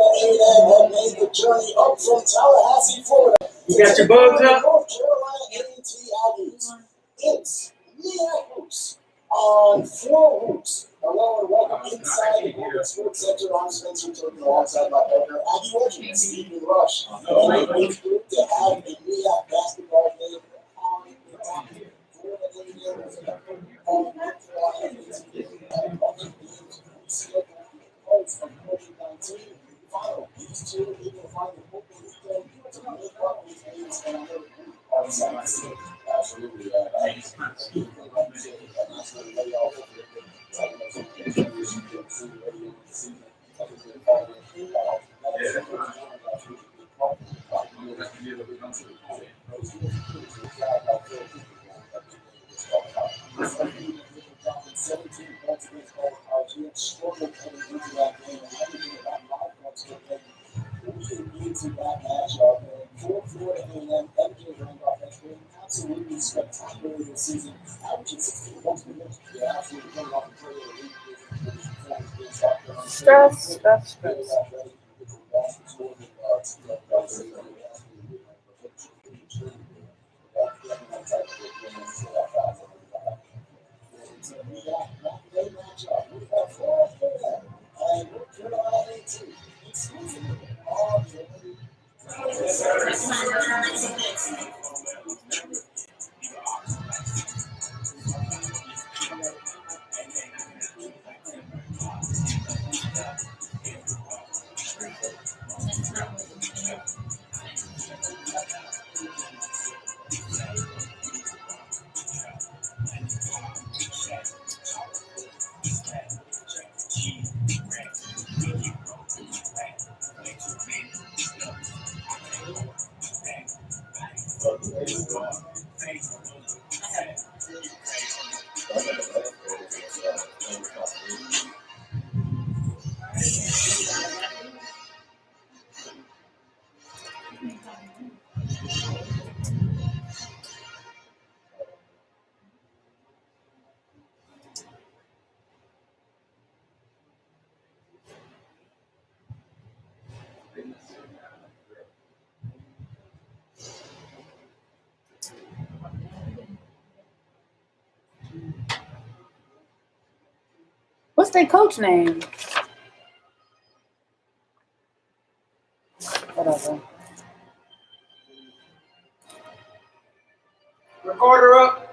have made the journey up from Tallahassee, Florida. You got your bugs up? North Carolina A&T Aggies. It's MEAC Hoops on 4 Hoops. Hello and welcome inside the Global Sports Center. I'm Spencer Turpin alongside my partner, Aggie legend, Stephen Rush. And it's good to have a MEAC basketball game on the docket for the Indians on North Carolina A&T. And bunch of games scheduled from 2019. Final, these two even find the football weekend to make up these games and other on Sunday. Absolutely. Struggled coming into that game and everything about 5 months to play. Really into that matchup. And for Florida A&M, MJ Randolph has been absolutely spectacular this season. Averaging 16 points per minute. Yeah, absolutely coming off the play of the league. Stress. What's their coach name? Whatever. Recorder up.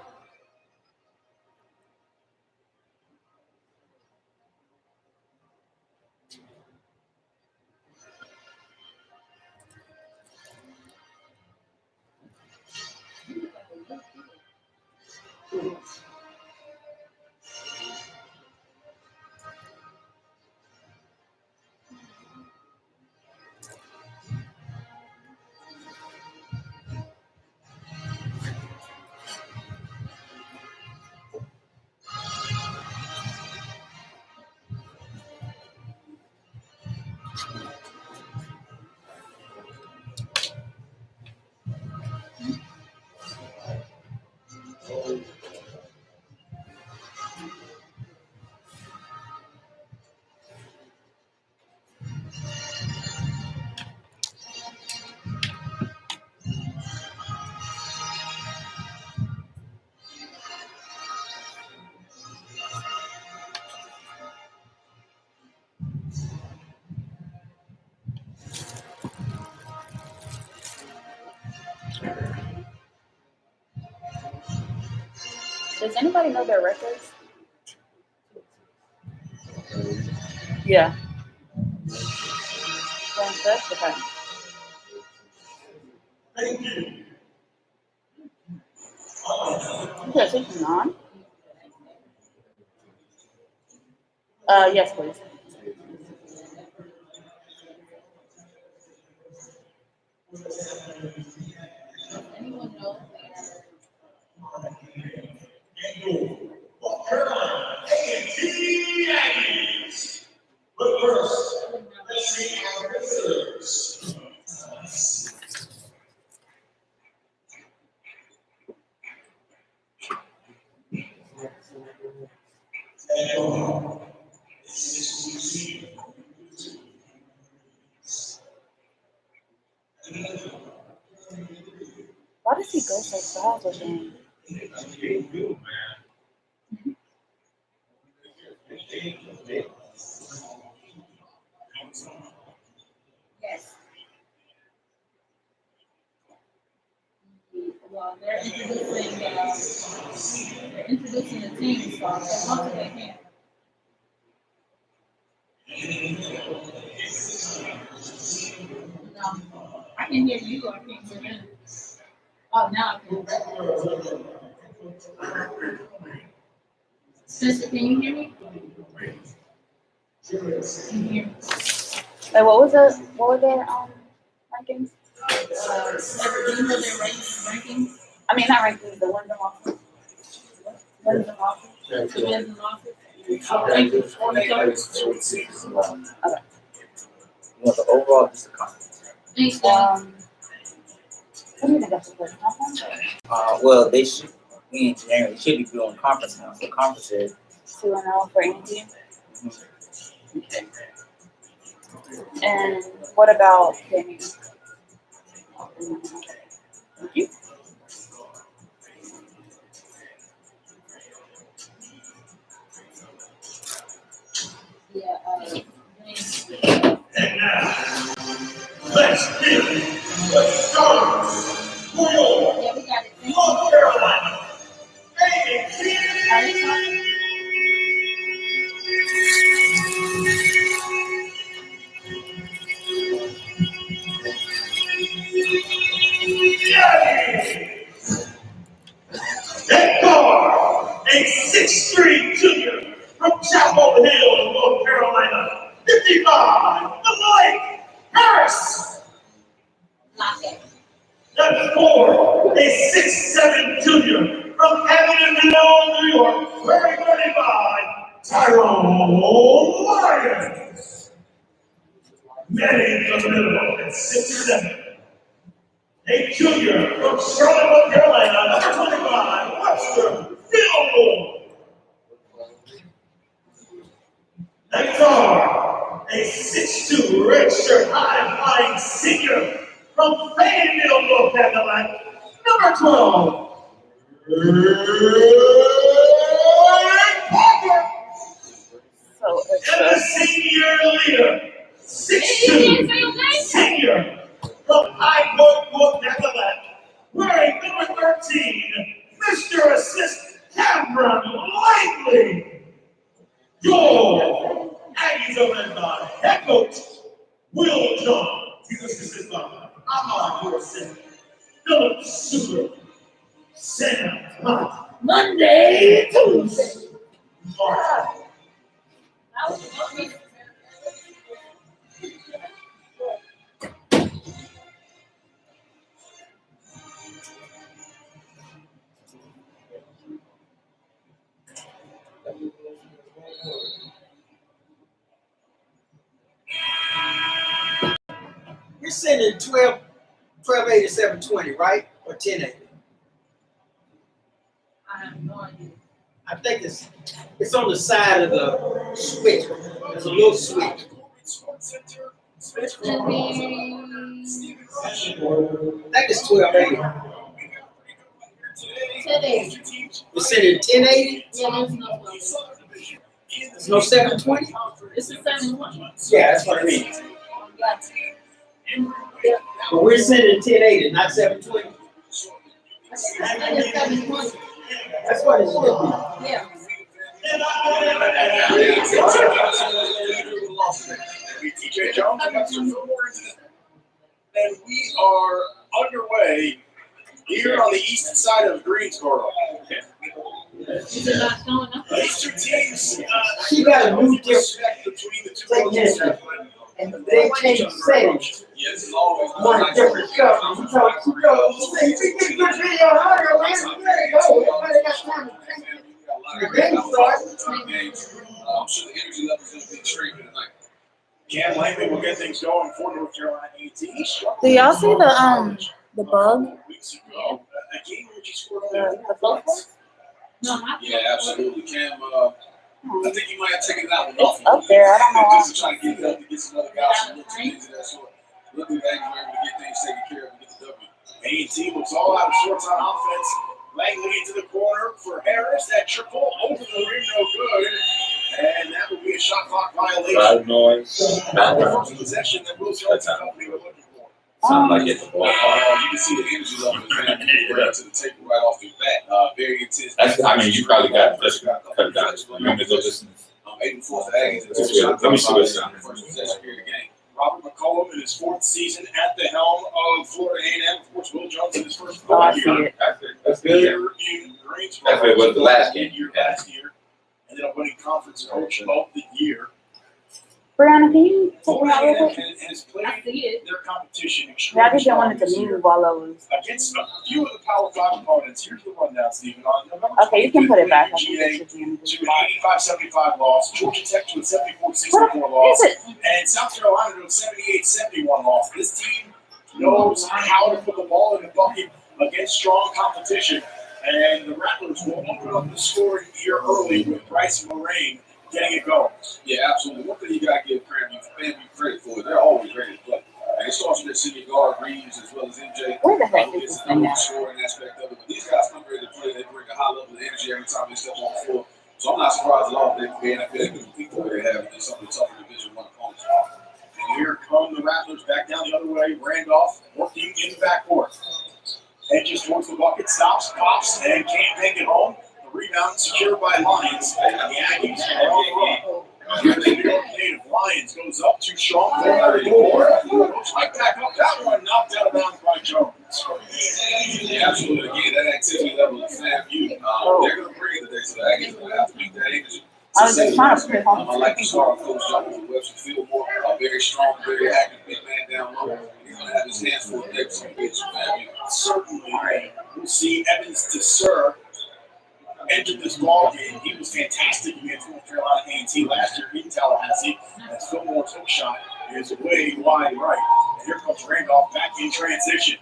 Does anybody know their records? Yeah. Okay. Okay, so she's on. Yes, please. North Carolina A&T Aggies. But first, let's see our visitors. does he go so fast with him? Yes. Well, they're introducing the team, so as much as they can. No, I can hear you. I can't hear them. Oh, now I can. Sister, can you hear me? Can you hear me? Like, what was it? What were their rankings? Do you know their rankings? I mean, not rankings. The wins and losses. Wins and losses? The wins and losses? Rankings, 43rd. Okay. You want the overall just the conference? Thanks, guys. What do you think that's the first conference? Well, they should. We engineering should be doing conference now. So conference is 2-0 for Andy. okay. And what about FAMU? Thank you. Yeah, And now, let's get the stars for your yeah, we got it. Thank you. North Carolina. Are they talking? That guard, a 6'3" junior from Chapel Hill, North Carolina, 55, the Mike Harris. Lock it. That four, a 6'7" junior from Evansville, New York, wearing 35, Tyrone Lyons. Manning from the middle at 6'7". A junior from Charlotte, North Carolina, number 25, Webster Fillmore. That guard, a 6'2" redshirt high-flying senior from Fayetteville, North Carolina, number 12, Parker. So it's And the senior leader, 6'2", senior from High Point, North Carolina, wearing number 13, Mr. Assist Cameron Lightly. Your Aggies are led by head coach Will John. He's assisted by Ahmad Morrison, Philip Super, Sam Hunt. Monday, Tuesday, March. You're sending 128720, right? Or 1080? I have no idea. I think it's on the side of the switch. There's a little switch. And then, I think it's 1280. today, You're sending 1080? yeah, there's no one. There's no 720? It's a 7-1. Yeah, that's what I mean. Yeah. But we're sending 1080, not 720. It's 7-1. That's what it should be. Yeah. TJ Jones, and we are underway here on the east side of Greensboro. Is it not showing up? These two teams, She got a new respect between the two coaches. and they changed settings. Yes, always One different stuff. You talk, you say, you get good video on her, man. There you go. Everybody got time to think. The game starts. I'm sure the energy level is going to be extreme tonight. Cam Langley will get things going for North Carolina AT. Do y'all see the bug? Weeks ago, a game where he scored The phone? No, not Yeah, absolutely. Cam, I think he might have taken that one off. It's up there. I don't know. Just to try to get it up to get some other guys some little teams and that sort. Luckily, the Aggies were able to get things taken care of and get the W. A&T looks all out of sorts Rattles on offense. Langley into the corner for Harris. That triple over the ring, no good. And that will be a shot clock violation. Loud noise. Not the first possession that Will Jones and company were looking for. Sound like it's a ball. You can see the energy level of man to the table right off the bat. Very intense. That's, I mean, you probably got just cut it down. Remember those listeners. 8 and 4 to Aggies. Let me see what's on. First possession here of the game. Robert McCollum in his 4th season at the helm of Florida A&M. Of course, Will Jones in his first Oh, I full see year. it. That's good. Here in Greensboro. That's what it was the last game. Last year. Ended up winning Conference Coach of the Year. Brianna, can you take Florida me out real A&M quick? has I played see it. their competition Yeah, I extremely just strong wanted to this year. move while I was. Against a few of the Power 5 opponents. Here's the rundown, Stephen. On November Okay, you can put it 25th, back. I GA think it should be in the to spot. an 85-75 loss. Georgia Tech to a 74-64 loss. Is it? And South Carolina to a 78-71 loss. This team knows how to put the ball in the bucket against strong competition. And the Rattlers will open up the scoring here early with Bryce and Moraine getting it going. Yeah, absolutely. One thing you got to give FAMU credit for, they're always ready to play. And it starts with their senior guard, Reeves, as well as MJ. Where the heck is It's this the thing at? scoring aspect of it. But these guys come ready to play. They bring a high level of energy every time they step on the floor. So I'm not surprised at all if they can compete the way they have against some of the tougher Division I opponents. And here come the Rattlers back down the other way. Randolph working in the backcourt. Edges towards the bucket, stops, pops, and can't make it home. The rebound secured by Lyons. And the Aggies are on the run. Here's the New York native. Lyons goes up too strong. Goes right back up. That one knocked out of bounds by Jones. Yeah, absolutely. Again, that activity level of FAMU, they're going to bring it today. So the Aggies are going to have to beat that energy. I was just trying to put it I like the on. start of Coach Jones and Webster Fieldmore. Very strong, very active big man down low. He's going to have his hands full next to FAMU. Certainly, we'll see Evans DeSer entered this ball game. He was fantastic against North Carolina A&T last year in Tallahassee. As Fillmore's hook shot is way wide right. And here comes Randolph back in transition.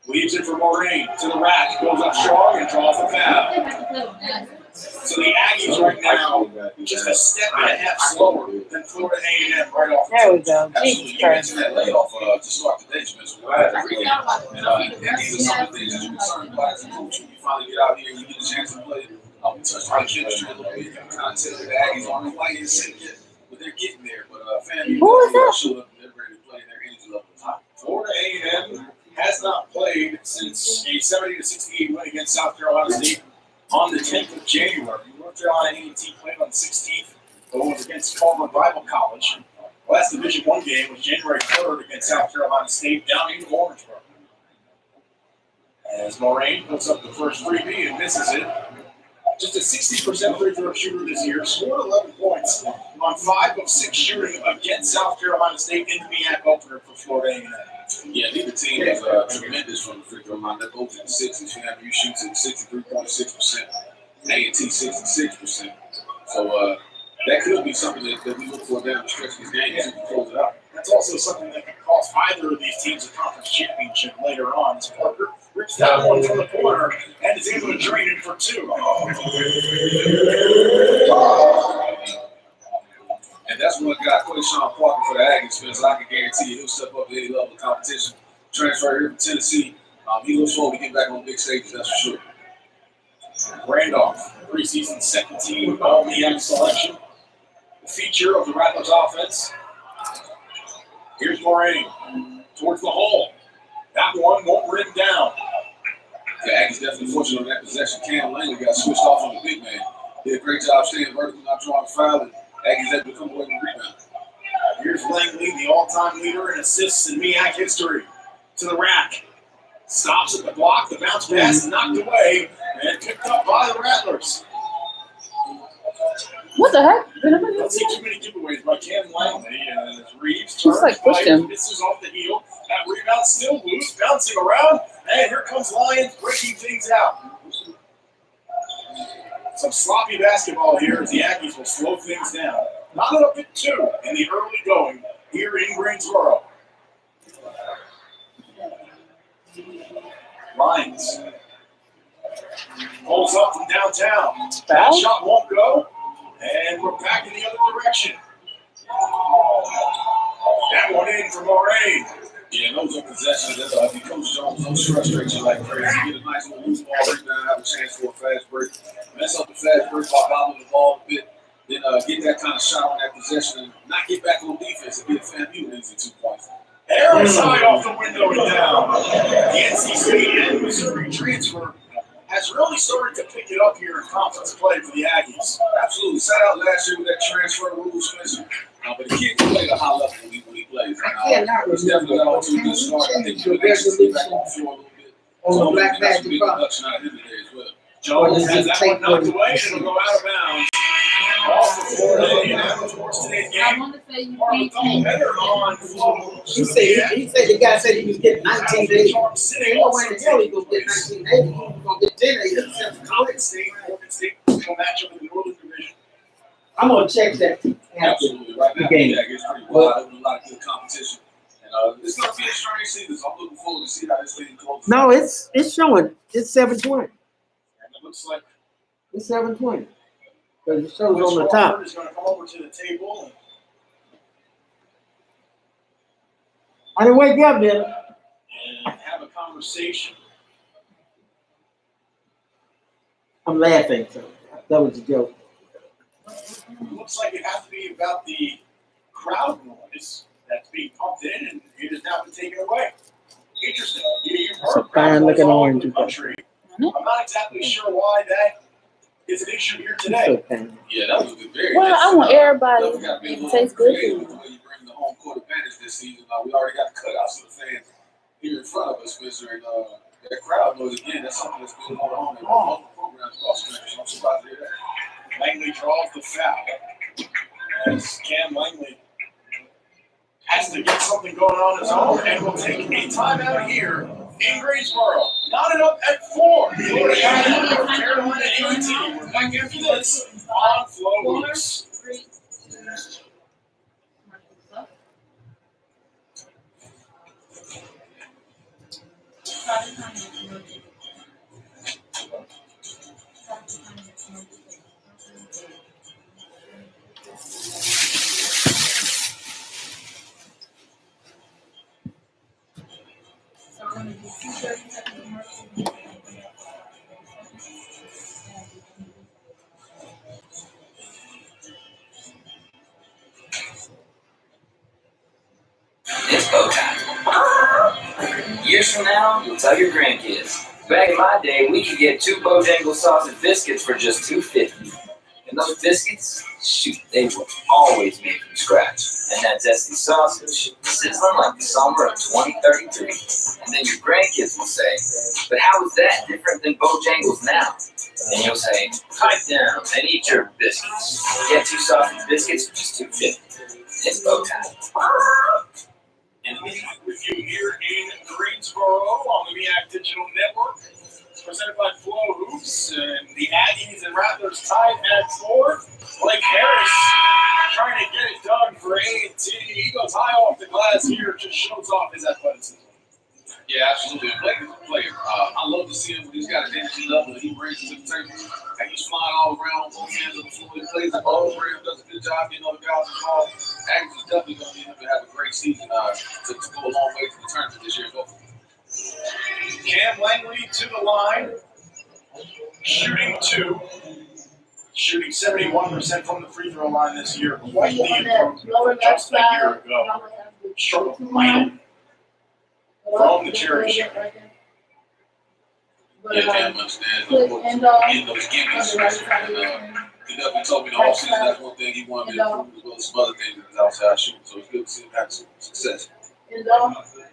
Leaves it for Moraine to the rack. Goes up strong and draws the foul. So the Aggies right now just a step and a half slower than Florida A&M right off the There we tip. go. Absolutely. Jesus You Christ. mentioned that layoff to start the day, Smith. So we'll have to read and these are some of the things that you're concerned about as a coach. When you finally get out here and you get a chance to play, we touched on the chemistry a little bit. You can kind of tell that the Aggies aren't quite in sync yet, but they're getting there. But FAMU, Who is that? showed up and they're ready to play. Their energy level is high. Florida A&M has not played since a 70-68 win against South Carolina State on the 10th of January. North Carolina A&T played on the 16th, but it was against Culver Bible College. The last Division I game was January 3rd against South Carolina State down in Orangeburg. As Moraine puts up the first freebie and misses it. Just a 60% free throw shooter this year, scored 11 points on 5 of 6 shooting against South Carolina State in the MEAC opener for Florida A&M. Yeah, neither team is tremendous from the free throw line. They're both in the 60s. FAMU shoots at 63.6%, A&T 66%. So that could be something that we look for down the stretch of these games and close it out. That's also something that could cost either of these teams a conference championship later on. As Parker rips that one from the corner and is able to drain it for 2. And that's one guy, Quayshawn Parker for the Aggies, Spencer. I can guarantee you he'll step up to any level of competition. Transfer here from Tennessee. He looks forward to getting back on big stages, that's for sure. Randolph, preseason second team All-MEAC selection. The feature of the Rattlers offense. Here's Moraine towards the hole. That one won't rim down. The Aggies definitely fortunate on that possession. Cam Langley got switched off on the big man. Did a great job staying vertical, not drawing foul, and Aggies had to come away with a rebound. Here's Langley, the all-time leader in assists in MEAC history. To the rack. Stops at the block. The bounce pass knocked away and picked up by the Rattlers. What the heck? Don't see too many giveaways by Cam Langley. As Reeves Just turns, like pushed him. misses off the heel. That rebound still loose, bouncing around. And here comes Lyons breaking things out. Some sloppy basketball here as the Aggies will slow things down. Knotted up at 2 in the early going here in Greensboro. Lyons pulls up from downtown. That Foul? shot won't go. And we're back in the other direction. That one in for Moraine. Yeah, those are possessions that if Coach Jones don't frustrate you like crazy, get a nice little loose ball rebound, have a chance for a fast break, mess up the fast break by bobbling the ball a bit, then get that kind of shot on that possession and not get back on defense and get FAMU wins at 2 points. Airside off the window and down. The NC State and Missouri transfer has really started to pick it up here in conference play for the Aggies. Absolutely. Sat out last year with that transfer rule, Spencer. But the kid can play at a high level when he plays. I cannot He's definitely got off to a good start. I think he'll actually get back on the floor a little bit. on the Black That's a Magic big Box. production out of him today as well. Jones has that one knocked away and it'll go out of bounds. Off the floor today, and that was today's I game. want to say you Part of the can't take. doubleheader on Flo. He said the guy said he was getting 19 days. Ain't no way in the hell he gonna get 19 days. He's gonna get 10 days. Oregon State will match up in the Northern Division. I'm gonna check that. Absolutely. Right now, The game. yeah, it's pretty wild. There's a lot of good competition. And it's going to be a strange season, so I'm looking forward to see how this thing goes. No, it's showing. It's 720. And it looks like It's 720. Because it shows Wes on the Crawford top. is going to come over to the table I didn't wake up, man. and have a conversation. I'm laughing. So that was a joke. It looks like it has to be about the crowd noise that's being pumped in, and it has now been taken away. Interesting. You've It's a heard crowd fine noise looking all over orange. the country. I'm not exactly sure why that is an issue here today. So fine. Yeah, that was good. Very Well, I want everybody Definitely gotta be a to little taste good creative food. with the way you bring the home court advantage this season. We already got the cutouts of the fans here in front of us, Spencer, and that crowd noise again. That's something that's been going on in multiple programs across the country. So I'm surprised to hear that. Langley draws the foul. As Cam Langley has to get something going on his own and will take a timeout here in Greensboro. Knotted up at 4. Florida Atlantic, North Carolina 18. We're back after this on Flow Hoops. 4, 3, 2. So we're going to do 2 30-second commercials. It's go time. Years from now, you'll tell your grandkids. Back in my day, we could get 2 Bojangles sausage biscuits for just $2.50. And those biscuits, shoot, they were always made from scratch. And that zesty sausage, sizzling like the summer of 2033. And then your grandkids will say, but how is that different than Bojangles now? And you'll say, pipe down and eat your biscuits. Get 2 sausage biscuits for just $2.50. It's go time. And with you here in Greensboro on the MEAC Digital Network, presented by Flow Hoops, and the Aggies and Rattlers tied at 4. Blake Harris trying to get it done for A&T. He goes high off the glass here, just shows off his athleticism. Yeah, absolutely. Blake is a player. I love to see him when he's got an energy level that he brings to the table. And he's flying all around on both hands of the floor. He plays the ball for him, does a good job getting other guys involved. Aggies is definitely going to need him to have a great season to go a long way to the tournament this year. Cam Langley to the line, shooting 2. Shooting 71% from the free throw line this year. Quite the improvement just a year ago. Struggled mightily from the cherry shot. Yeah, man, understand. In those gimmies, he definitely told me the whole season that's one thing he wanted me to improve, as well as some other things in his outside shooting. So it's good to see him have some success.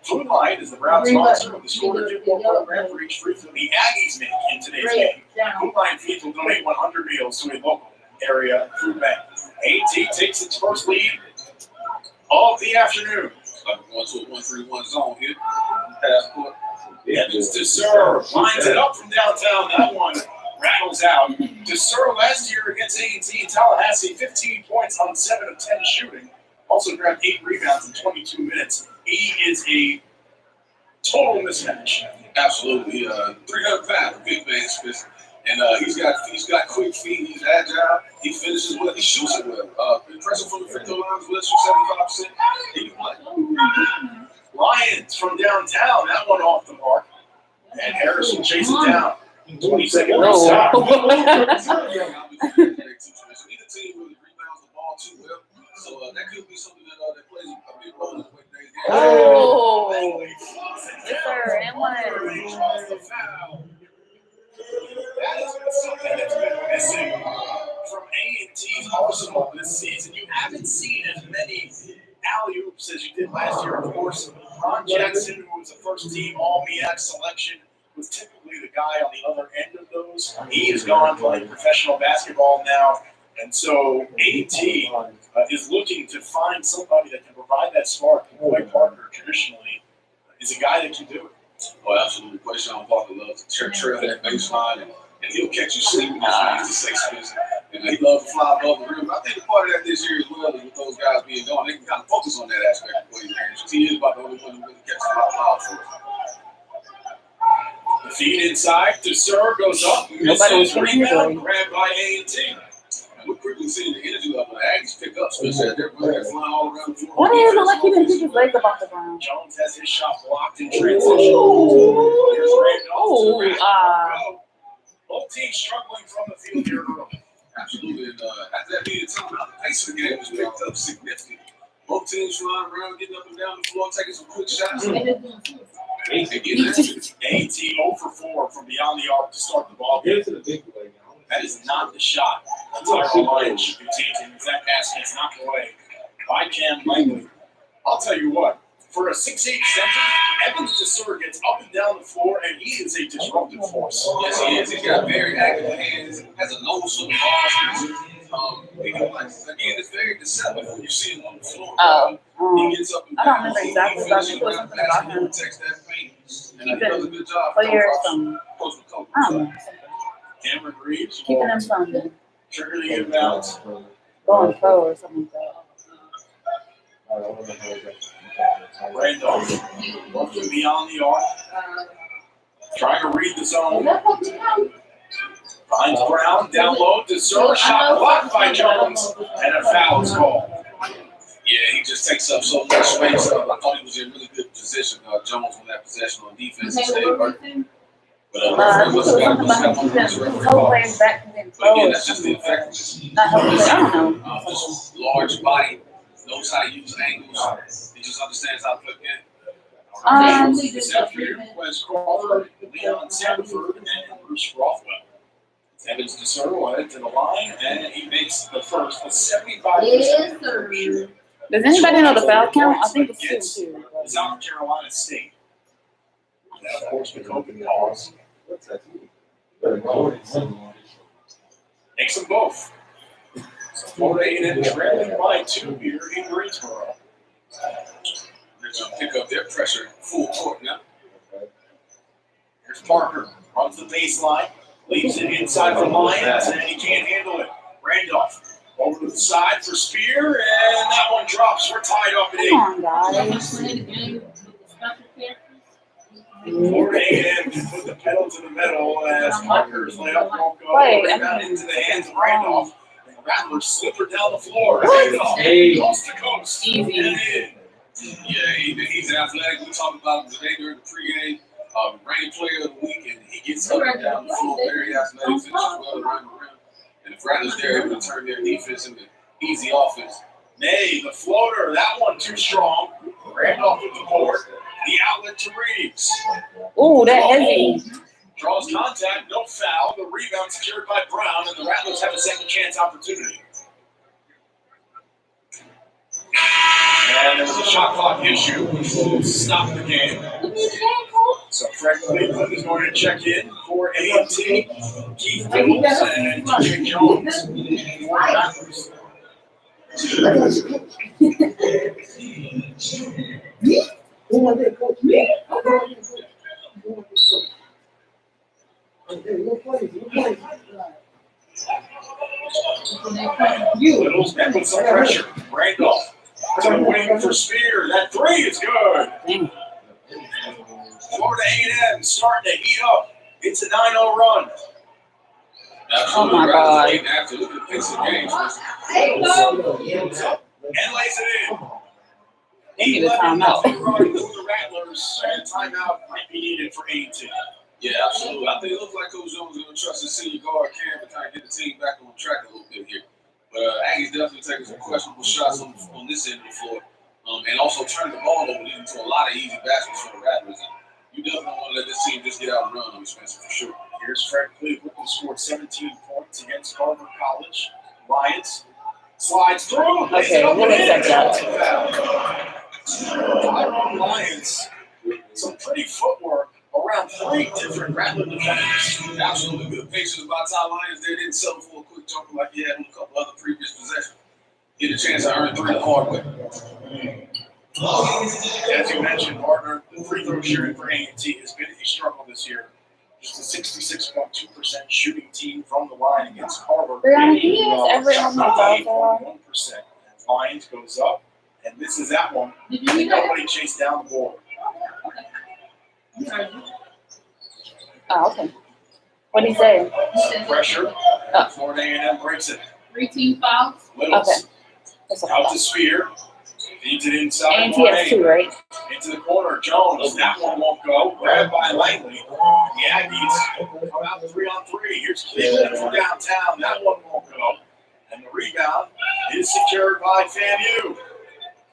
Food Light is the proud sponsor of the Score to Do More program for each free throw the Aggies make in today's game. Food Light Feeds will donate 100 meals to a local area food bank. AT takes its first lead of the afternoon. Like going to a 1-3-1 zone here. Pass court. Evans to serve. Lines it up from downtown. That one rattles out. To serve last year against A&T in Tallahassee, 15 points on 7 of 10 shooting. Also grabbed 8 rebounds in 22 minutes. He is a total mismatch. Absolutely. 300 pounds, big man, Smith. And he's got quick feet. He's agile. He finishes well. He shoots it well. Impressive from the free throw line. Let's shoot 75%. He can play. Lions It's from downtown. That one off the mark. And Harris will chase it down. 20-second restart. Oh. Neither team really rebounds the ball too well. So that could be something that plays a big role in the way today's game. Oh. Yes, sir. And one. That has been something that's been missing from A&T's arsenal this season. You haven't seen as many alley-oops as you did last year. Of course, Ron Jackson, who was a first-team All-MEAC selection, was typically the guy on the other end of those. He has gone playing professional basketball now. And so A&T is looking to find somebody that can provide that spark. Dwight Parker, traditionally, is a guy that can do it. Oh, absolutely. Play Sean Parker loves to trail that baseline, and he'll catch you sleeping as the six-fist. And he loves to fly above the rim. I think a part of that this year as well is with those guys being gone. They can kind of focus on that aspect of what he's doing. He is about the only one who really catches a lot of fouls for us. The feed inside to serve goes up. Nobody was Rebound grabbed by A&T. And we're quickly seeing the energy level of the Aggies pick up, especially as they're flying all around the floor. Why does it look like he didn't pick his legs up off the ground? Jones has his shot blocked in transition. Here's Randolph to the rack. Both teams struggling from the field here early. Absolutely. And after that being a timeout, the pace of the game was picked up significantly. Both teams flying around, getting up and down the floor, taking some quick shots. A&T 0 for 4 from beyond the arc to start the ball game. That is not the shot that Tyrell Lyons should be taking. That pass gets knocked away by Cam Langley. I'll tell you what, for a 6'8" center, Evans DeSer gets up and down the floor, and he is a disruptive force. Yes, he is. He's got very active hands, has a nose for the ball. Again, it's very deceptive when you see him on the floor. He gets up and down. I don't remember exactly, but I think it was something about him. And he does a good job. Players from, I don't know, Cameron Reeves keeping them from trigger the inbounds. going pro or something like that. Randolph looking beyond the arc, trying to read the zone. Finds Brown down low to serve, shot blocked by Jones, and a foul is called. Yeah, he just takes up so much space. I thought he was in really good position. Jones on that possession on defense. He stayed hurt. But Whole players back from them But again, that's just the effectiveness. Not helping, I don't know. Just large body, knows how to use angles. He just understands how to play the game. This afternoon, Wes Crawford, Leon Sanford, and Bruce Rothwell. Evans DeSer will head to the line, and he makes the first with 75%. Does anybody know the foul count? I think it's 2 too. South Carolina State. And of course, the open calls. Makes them both. So Florida A&M trailing by 2 here in Greensboro. They're going to pick up their pressure full court now. Here's Parker, runs the baseline, leaves it inside for Lyons, and he can't handle it. Randolph over to the side for Spear, and that one drops. We're tied up at 8. Come on, guys. Florida A&M can put the pedal to the metal as Parker's layup won't go. Rebound into the hands of Randolph. And Rattler slipper down the floor. Randolph, coast to coast. Easy. And in. Yeah, he's athletic. We talked about him today during the pregame. Rain player of the week, and he gets up and down the floor. Very athletic, finishes well around the rim. And if Rattler's there, able to turn their defense into easy offense. May, the floater, that one too strong. Randolph with the board. The outlet to Reeves. Ooh, that heavy. Draws contact, no foul. The rebound secured by Brown, and the Rattlers have a second chance opportunity. And there was a shot clock issue, which will stop the game. So Fred Cleveland is going to check in for A&T. Keith Nichols and DJ Jones for the Rattlers. Little's met with some pressure. Randolph to the wing for Spear. That 3 is good. Florida A&M starting to heat up. It's a 9-0 run. Oh my God. And lays it in. They need a timeout. Rattlers, and timeout might be needed for A&T. Yeah, absolutely. I think it looks like Coach Jones is going to trust his senior guard Cam to kind of get the team back on track a little bit here. But Aggies definitely taking some questionable shots on this end of the floor, and also turning the ball over, leading to a lot of easy baskets for the Rattlers. And you definitely want to let this team just get out and run on Spencer for sure. Here's Fred Cleveland, who scored 17 points against Harvard College. Lions slides through. Okay, we'll accept that. Tyrone Lions, some pretty footwork around 3 different Rattler defenders. Absolutely. The Pacers by Ty Lions there didn't settle for a quick jumper like he had on a couple other previous possessions. Get a chance to earn 3 the hard way. As you mentioned, partner, the free throw shooting for A&T has been a struggle this year. Just a 66.2% shooting team from the line against Harvard. Brianna, can you ask everyone my phone? 1%. Lions goes up, and this is that one. Did you hear that? Nobody chased down the ball. Oh, okay. What did he say? Pressure. Florida A&M breaks it. 3 team fouls. Littles Okay. That's out okay. to Spear. Feeds it inside. A&T has 2, right? Into the corner. Jones. That one won't go. Grabbed by Langley. The Aggies come out 3-on-3. Here's Cleveland from downtown. That one won't go. And the rebound is secured by FAMU.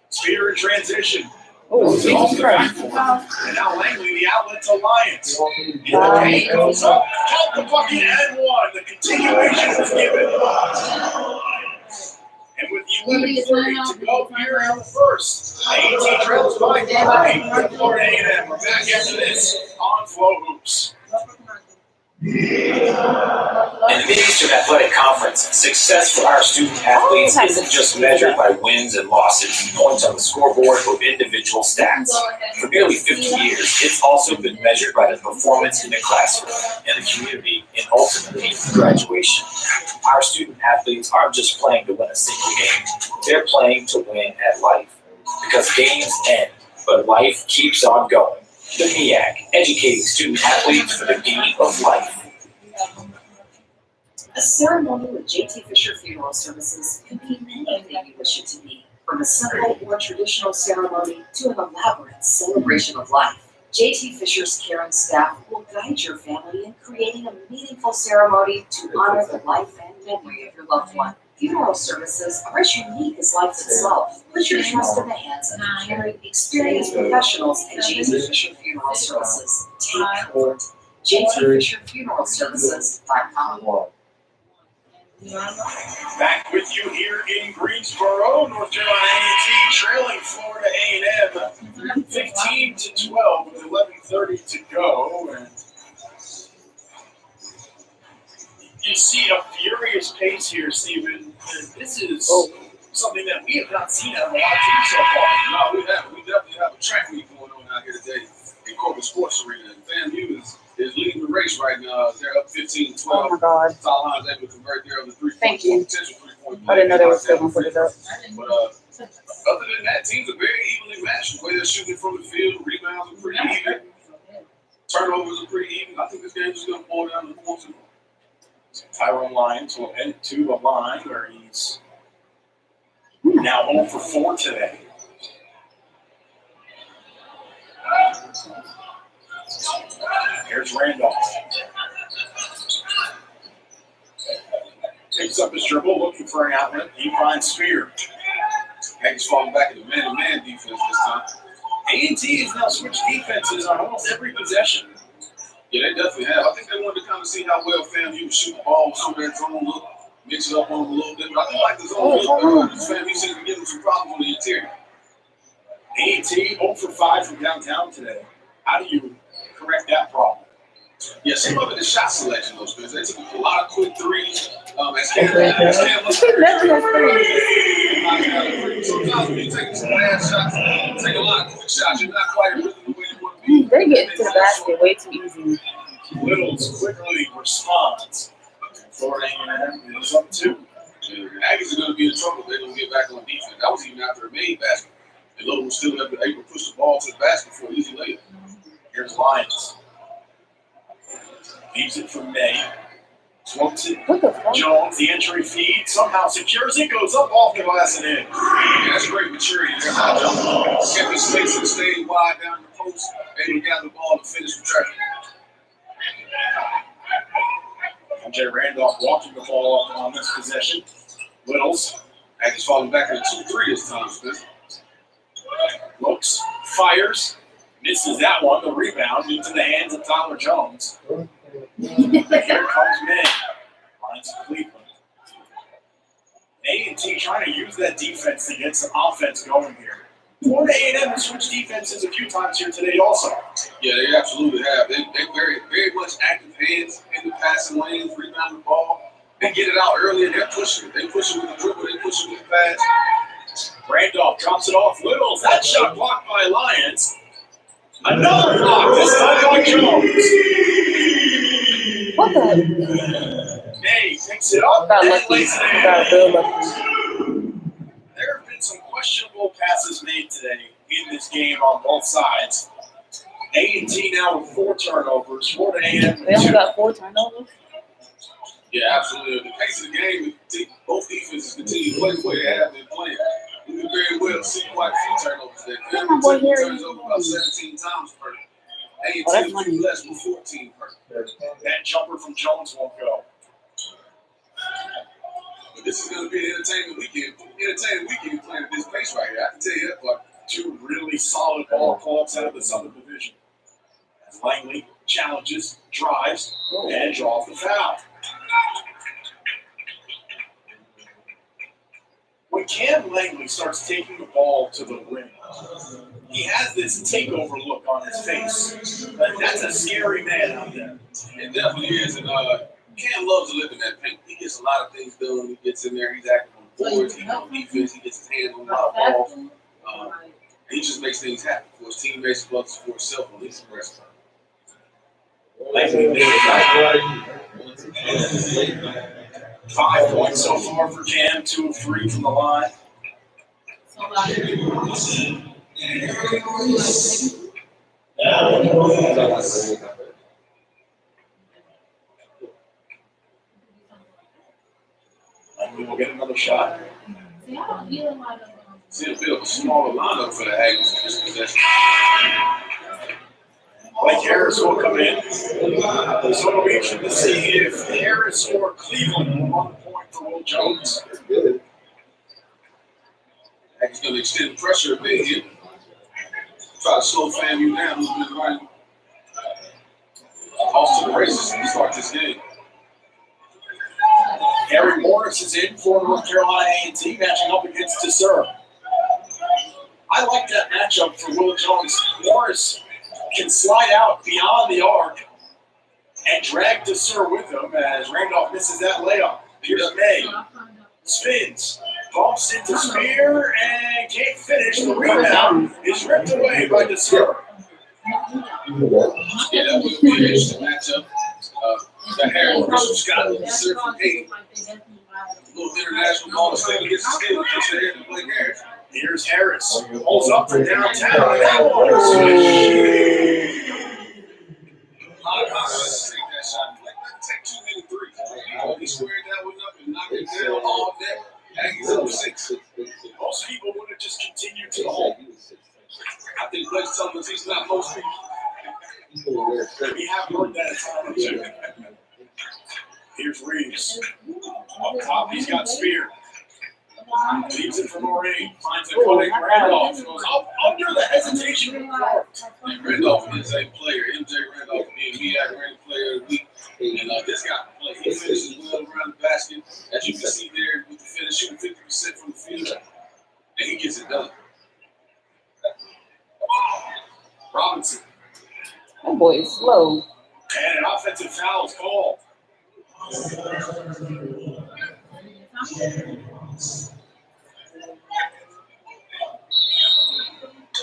Spear in transition. Oh, Goes off Jesus the Christ. backboard. And now Langley, the outlet to Lions. In the paint, goes up, count the bucket, and one. The continuation is given. And with 11:30 to go here in the first, A&T trails by 3. Florida A&M. We're back after this on Flow Hoops. In the Mid-Eastern Athletic Conference, success for our student athletes isn't just measured by wins and losses, points on the scoreboard, or individual stats. For nearly 50 years, it's also been measured by the performance in the classroom, and the community, and ultimately graduation. Our student athletes aren't just playing to win a single game, they're playing to win at life. Because games end, but life keeps on going. The MEAC, educating student athletes for the game of life. A ceremony with J.T. Fisher Funeral Services can be anything you wish it to be, from a simple or traditional ceremony to an elaborate celebration of life. J.T. Fisher's caring staff will guide your family in creating a meaningful ceremony to honor the life and memory of your loved one. Funeral services are as unique as life itself. Put your trust in the hands of caring, experienced professionals at J.T. Fisher Funeral Services. Take comfort. J.T. Fisher Funeral Services.com. Back with you here in Greensboro, North Carolina A&T trailing Florida A&M 15-12 with 11:30 to go. And you see a furious pace here, Stephen. This is something that we have not seen out of a lot of teams so far. No, we have. We definitely have a track meet going on out here today in Corporate Sports Arena. And FAMU is leading the race right now. They're up 15-12. Oh my God. Ty Lions able to convert there on the Thank you. potential 3-point play. I didn't know they were still going to put it up. But other than that, teams are very evenly matched. The way they're shooting from the field, rebounds are pretty even. Turnovers are pretty even. I think this game is going to boil down to the points. Tyrone Lyons will head to the line where he's now 0 for 4 today. Here's Randolph. Picks up his dribble, looking for an outlet. He finds Spear. Aggies falling back in the man-to-man defense this time. A&T has now switched defenses on almost every possession. Yeah, they definitely have. I think they wanted to kind of see how well FAMU would shoot the ball, show that zone look, mix it up on them a little bit. But I do like the zone look. FAMU seems to be giving some problems on the interior. A&T 0 for 5 from downtown today. How do you correct that problem? Yeah, some of it is shot selection, those guys. They took a lot of quick threes. Sometimes when you take some bad shots, take a lot of quick shots. You're not quite really the way you want to be. They get to the basket way too easy. Littles quickly responds. Florida A&M is up 2. The Aggies are going to be in trouble. They're going to get back on defense. That was even after a made basket. And Little was still able to push the ball to the basket for an easy layup. Here's Lyons. Leaves it for May. Floats it. What the fuck? Jones, the entry feed, somehow secures it, goes up off the glass and in. Yeah, that's great maturity there. Kept his space and stayed wide down the post, able to gather the ball and finish the traffic. MJ Randolph walking the ball up on this possession. Littles. Aggies falling back in 2-3 this time, Smith. Looks, fires, misses that one. The rebound into the hands of Tyler Jones. Here comes May. Finds Cleveland. A&T trying to use that defense to get some offense going here. Florida A&M has switched defenses a few times here today also. Yeah, they absolutely have. They very, very much active hands in the passing lanes, rebound the ball. They get it out early and they're pushing it. They push it with the dribble, they push it with the pass. Randolph drops it off. Littles, that shot blocked by Lyons. Another block, this time by Jones. What the? May picks it up Got and lucky. lays it in. Got real lucky. There have been some questionable passes made today in this game on both sides. A&T now with 4 turnovers. Florida A&M They only with 2. got 4 turnovers. Yeah, absolutely. The pace of the game, both defenses continue to play the way they have been playing. We can very well see quite a few turnovers there. Yeah, my boy Harry. Turns over about 17 times per. Oh, that's A&T money. less than 14 per. That jumper from Jones won't go. But this is going to be an entertaining weekend playing at this pace right here. I can tell you that part. 2 really solid ball clubs out of the Southern Division. As Langley challenges, drives, and draws the foul. When Cam Langley starts taking the ball to the rim, he has this takeover look on his face. That's a scary man out there. It definitely is. And Cam loves to live in that paint. He gets a lot of things done when he gets in there. He's active on boards, he's on defense, he gets his hands on a lot of balls. He just makes things happen for his teammates as well as for himself when he's impressed. Langley made it 5 points so far for Cam, 2 of 3 from the line. And we will get another shot. See a bit of a smaller lineup for the Aggies in this possession. Blake Harris will come in. So it'll be interesting to see if Harris or Cleveland will run the point for Will Jones. Aggies going to extend the pressure a bit here. Try to slow FAMU down. Who's been running off to the races to start this game. Harry Morris is in for North Carolina A&T, matching up against Desir. I like that matchup for Will Jones. Morris can slide out beyond the arc and drag Desir with him as Randolph misses that layup. Here's May. Spins. Bumps into Spear and can't finish. The rebound is ripped away by Desir. Yeah, that would be an interesting matchup. The Harris versus Scott Desir from Haiti. A little international ball. Still gets the steal. Gets the head to Blake Harris. Here's Harris. Pulls up from downtown. That one is switched. A lot of confidence to take that shot. Blake doesn't take too many threes. He squared that one up and knocked it down all day. Aggies up 6. Most people would have just continued to the hole. I think Blake's telling us he's not most people. We have heard that time or two. Here's Reeves. Up top, he's got Spear. Leaves it for Moraine. Finds it cutting. Randolph goes up under the hesitation of the court. Randolph is a player. MJ Randolph being MEAC ranked player of the week. And this guy can play. He finishes well around the basket. As you can see there with the finish, shooting 50% from the field. And he gets it done. Robinson. That boy is slow. And an offensive foul is called.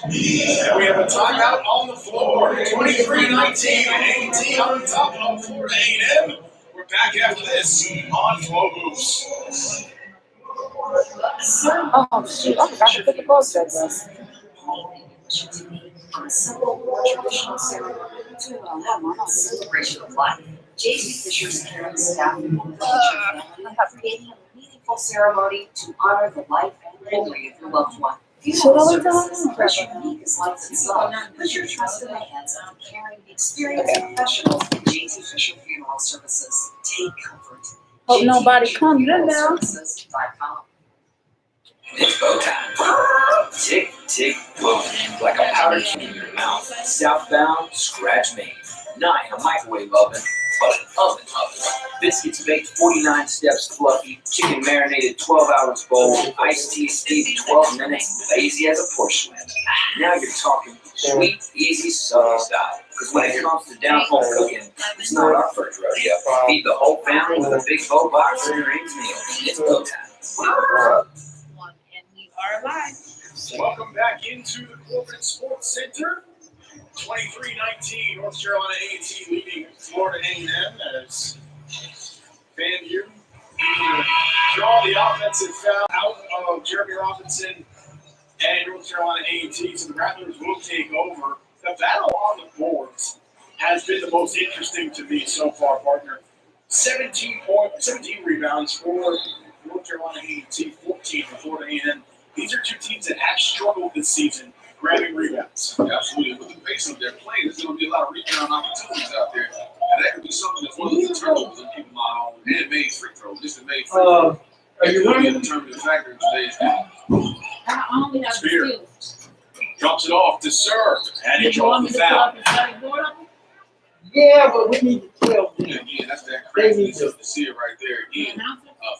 And we have a timeout on the floor. 23-19. A&T on top of Florida A&M. We're back after this on Flow Hoops. Oh, shoot. I forgot to put the ball back up. From a simple or traditional ceremony to an elaborate celebration of life, JT Fisher's caring staff and the family have created a meaningful ceremony to honor the life and memory of your loved one. Funeral Services is unique as life itself. Put your trust in the hands of caring, experienced professionals at JT Fisher Funeral Services. Take comfort. Hope nobody comes in there. JTFisherFuneralServices.com. It's go time. Tick, tick, boom. Like a powder keg in your mouth. Southbound, scratch me. Not in a microwave oven, but an oven. Biscuits baked 49 steps fluffy. Chicken marinated 12 hours bold. Iced tea steeped 12 minutes. Lazy as a porcelain. Now you're talking sweet, easy, southern style. Because when it comes to down-home cooking, it's not our first rodeo. Feed the whole family with a big bowl box for your evening meal. It's go time. And we are live. Welcome back into the Corporate Sports Center. 23-19, North Carolina A&T leading Florida A&M as FAMU draw the offensive foul out of Jeremy Robinson and North Carolina A&T, so the Rattlers will take over. The battle on the boards has been the most interesting to me so far, partner. 17 rebounds for North Carolina A&T, 14 for Florida A&M. These are two teams that have struggled this season grabbing rebounds. Yeah, absolutely. With the pace of their play, there's going to be a lot of rebound opportunities out there. And that could be something as well as the turnovers that people not on and made free throws. Just to make free throws. Are you That could be a learning? determining factor in today's game. I only have the Spear. skills. Drops it off to serve. And he Did you want draws me the to foul. put up and start board up? Yeah, but we need to tell And them. again, that's that craziness of the see it right there again.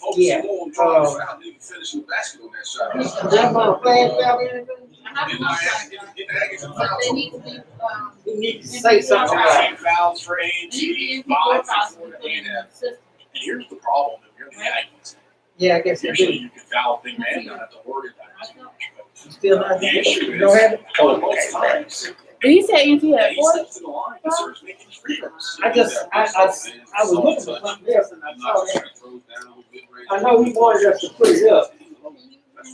Focus Yeah. more on drawing the foul, didn't finish the basket on that shot. Is that my flag foul or anything? I have And no now shot, get the Aggies in but foul they trouble. need to be, We need to say something about 13 fouls for they need to A&T, be 5 fouls for to Florida put in A&M. the system. And here's the problem if you're the Aggies. Yeah, I guess we Usually do. you can foul a big man, not have to worry about it too much. But Still not the issue You don't have is, it? on most times, Did he say NT that had he 40? steps to the line and starts making free throws. I was looking for something else and I saw that. I know he wanted us to put it up. Do you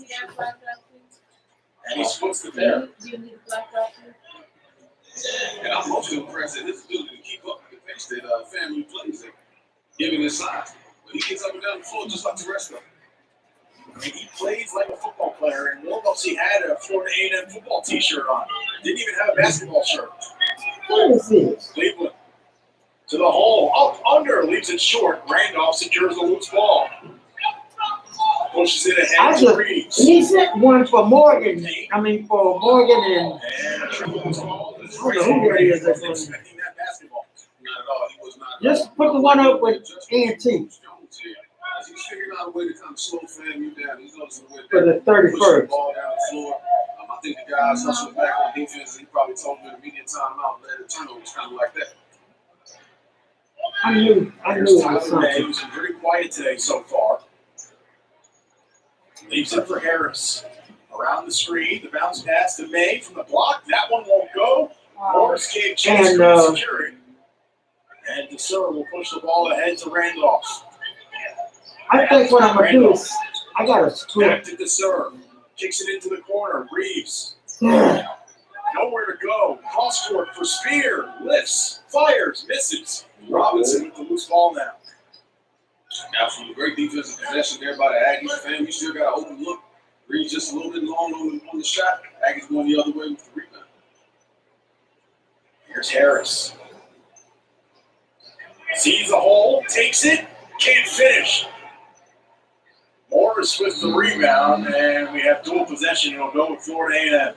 need that black dot, please? And he's supposed to Do there. you need a black dot, please? And I'm most impressed at his ability to keep up with the pace that FAMU plays at, given his size. But he gets up and down the floor just like the rest of them. And he plays like a football player, and almost he had a Florida A&M football T-shirt on. Didn't even have a basketball shirt. What is this? Cleveland to the hole, up under, leaves it short. Randolph secures the loose ball. Pushes it I ahead to just, Reeves. he sent one for Morgan. I mean, for Morgan and And triple to all. I don't know who that is. That's Wasn't expecting that basketball. Not at all. He was not. just put the one up with A&T He's figuring out a way to kind of slow FAMU down. He's noticing a way for the to push the 31st. ball down the floor. I think the guys hustling back on defense. He probably told them in the immediate timeout that the turnover was kind of like that. I knew Here's it was Tyler May, something. who's been very quiet today so far. Leaves it for Harris. Around the screen, the bounce pass to May from the block. That one won't go. Morris gave chance And, to security. And DeSer will push the ball ahead to Randolph. I think what I'm gonna do is I gotta Back split. to DeSer. Kicks it into the corner. Reeves. Nowhere to go. Cross court for Spear. Lifts. Fires. Misses. Robinson with the loose ball now. Absolutely great defensive possession there by the Aggies. FAMU still got an open look. Reeves just a little bit long on the shot. Aggies going the other way with the rebound. Here's Harris. Sees the hole. Takes it. Can't finish. Morris with the rebound, and we have dual possession. It'll go with Florida A&M.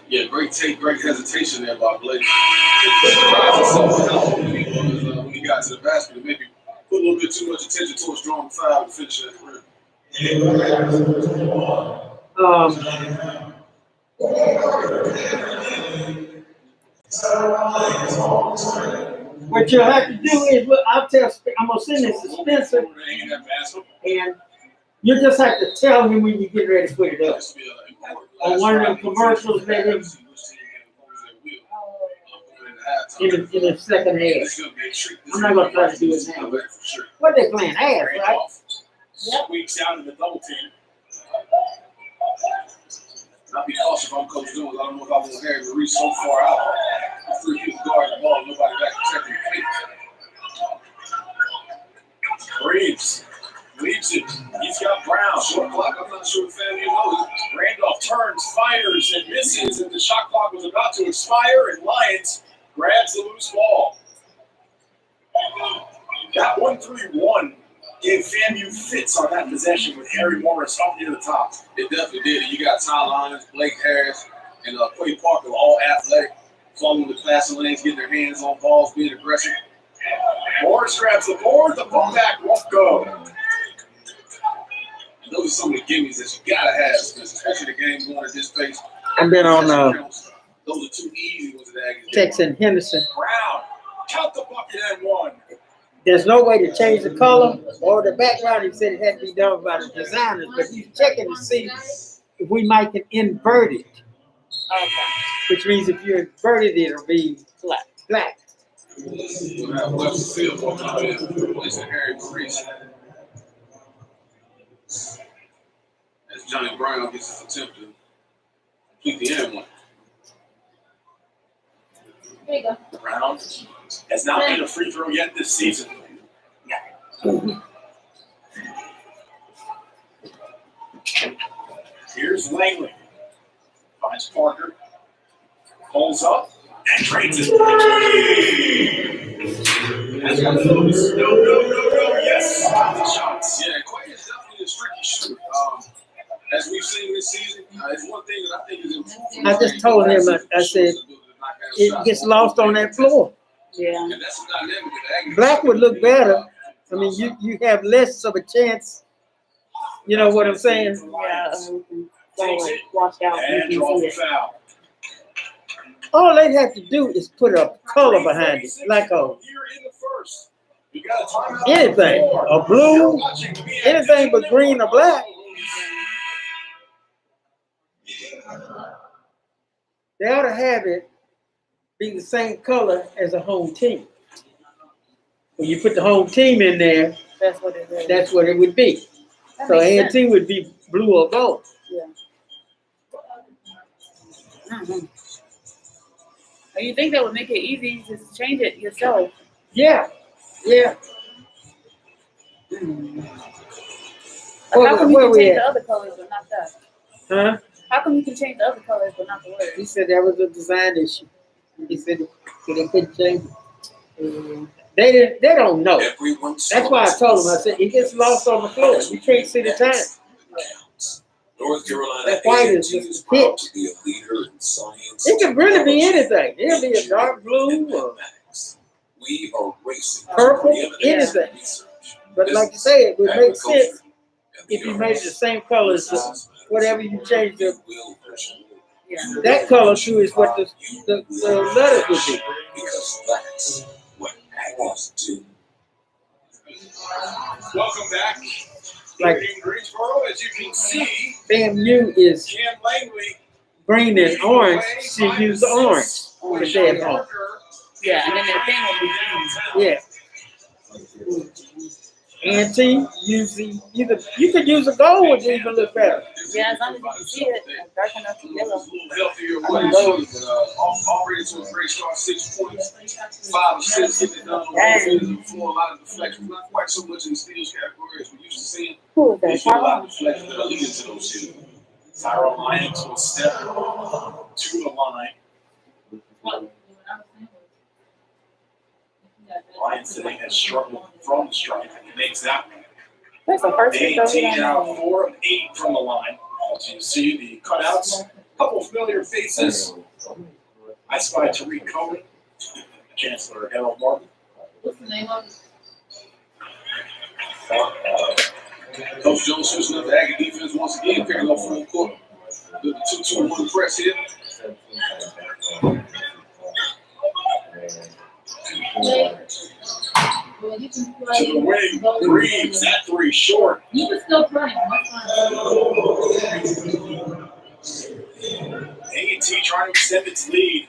Yeah, great take, great hesitation there by Blake. When he got to the basket, and maybe put a little bit too much attention towards drawing the foul and finishing at the rim. What you'll have to do is, look, I'm gonna send this to Spencer, Florida A&M basketball. and you just have to tell him when you get ready to put it up. On one of them commercials, maybe in the second half. I'm not gonna try to do it now. What they playing ass, right? Squeaks out in the double team. I'll be cautious if I'm Coach Jones. I don't know if I want Harry to reach so far out. 3 people guarding the ball, nobody back protecting the paint. Reeves leaves it. He's got Brown. now. Short clock. I'm not sure if FAMU knows. Randolph turns, fires, and misses, and the shot clock was about to expire, and Lyons grabs the loose ball. That 1-3-1 gave FAMU fits on that possession with Harry Morris up near the top. It definitely did. And you got Ty Lyons, Blake Harris, and Quay Parker, all athletic, following the passing lanes, getting their hands on balls, being aggressive. Morris grabs the board. The putback won't go. And those are some of the gimmies that you gotta have, especially the game going at this pace. I've been on Those are two easy ones that Aggies. Tex and Henderson. Brown, count the bucket and one. There's no way to change the color or the background. He said it had to be done by the designers, but he's checking to see if we might can invert it. Okay. Which means if you inverted it, it'll be Black. black. We'll have Webster Field walking out there, replacing Harry Maurice. As Johnny Brown gets his attempt to complete the end one. There you go. Brown has not made a free throw yet this season. Here's Langley. Finds Parker. Pulls up and trades it. That's one of those. No. Yes. Shots. Yeah, Quay is definitely a streaky shooter. As we've seen this season, it's one thing that I think is important. I just told him, I said, it gets lost on that floor. Yeah. And that's the dynamic of the Aggies. Black would look better. I mean, you have less of a chance. You know what I'm saying? Yeah. Washed out. And You draws can the see it. foul. All they have to do is put a color behind it, like a Here in the first. We got a timeout. anything, a blue, anything but green or black. They ought to have it be the same color as a home team. When you put the home team in there, That's what it is. that's what it would be. That So makes sense. A&T would be blue or gold. Yeah. Mhm. Oh, you think that would make it easy to change it yourself? Yeah. Like, how come you Where can we change at? the other colors but not that? Huh? How come you can change the other colors but not the words? He said that was a design issue. He said they couldn't change it. They don't know. That's why I told him, I said, it gets lost on the floor. You can't see the time. North Carolina That white is A&T just a proud pitch. to be a leader in science. It can really be anything. It can be a dark blue or We are racing to purple, preeminence in anything. research, But like you say, it would make agriculture, sense and the if you made the arts. same colors, whatever you change the, Will push forward. Yeah. that color too is what the letters would be. Because that's what Aggies do. Welcome back. Like- Here in Greensboro, as you can see, FAMU is Cam Langley. green and orange. She used the orange if they at home. Yeah, and then their thing will be green. Yeah. A&T usually either you could use a gold would even look better. Yeah, as long as you can see it, dark enough to yellow. Healthier way, already to a great start, 6 points, 5 assists, getting it done on the floor, a lot of deflections, not quite so much in the steals category as we used to see. Who is There's that? a lot of deflections that are leading to those steals. Tyrone Lyons will step to the line. Lyons today has struggled from the stripe, and he makes that one. That's the first thing A&T now 4 of 8 from the line. As you see the cutouts, a couple of familiar faces. I spy Tariq Cohen, Chancellor Harold Martin. What's the name of it? Coach Jones switching up the Aggie defense once again, picking up full court. Do the 2-2-1 press here. Well, you can To play. the wing, Reeves, that three short. You can still play. That's fine. A&T trying to extend its lead.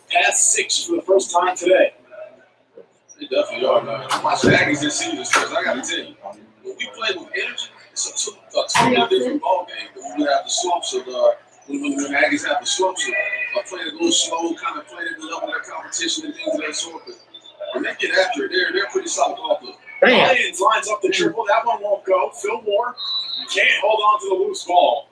Past 6 for the first time today. They definitely are, man. Watch the Aggies this season, because I got to tell you, when we play with energy, it's a totally different ball game. When we have the slumps of, when the Aggies have the slumps of playing a little slow, kind of playing at the level of their competition and things of that sort. But when they get after it, they're pretty solid ball players. Damn. Lyons lines up the triple. That one won't go. Phil Moore can't hold on to the loose ball.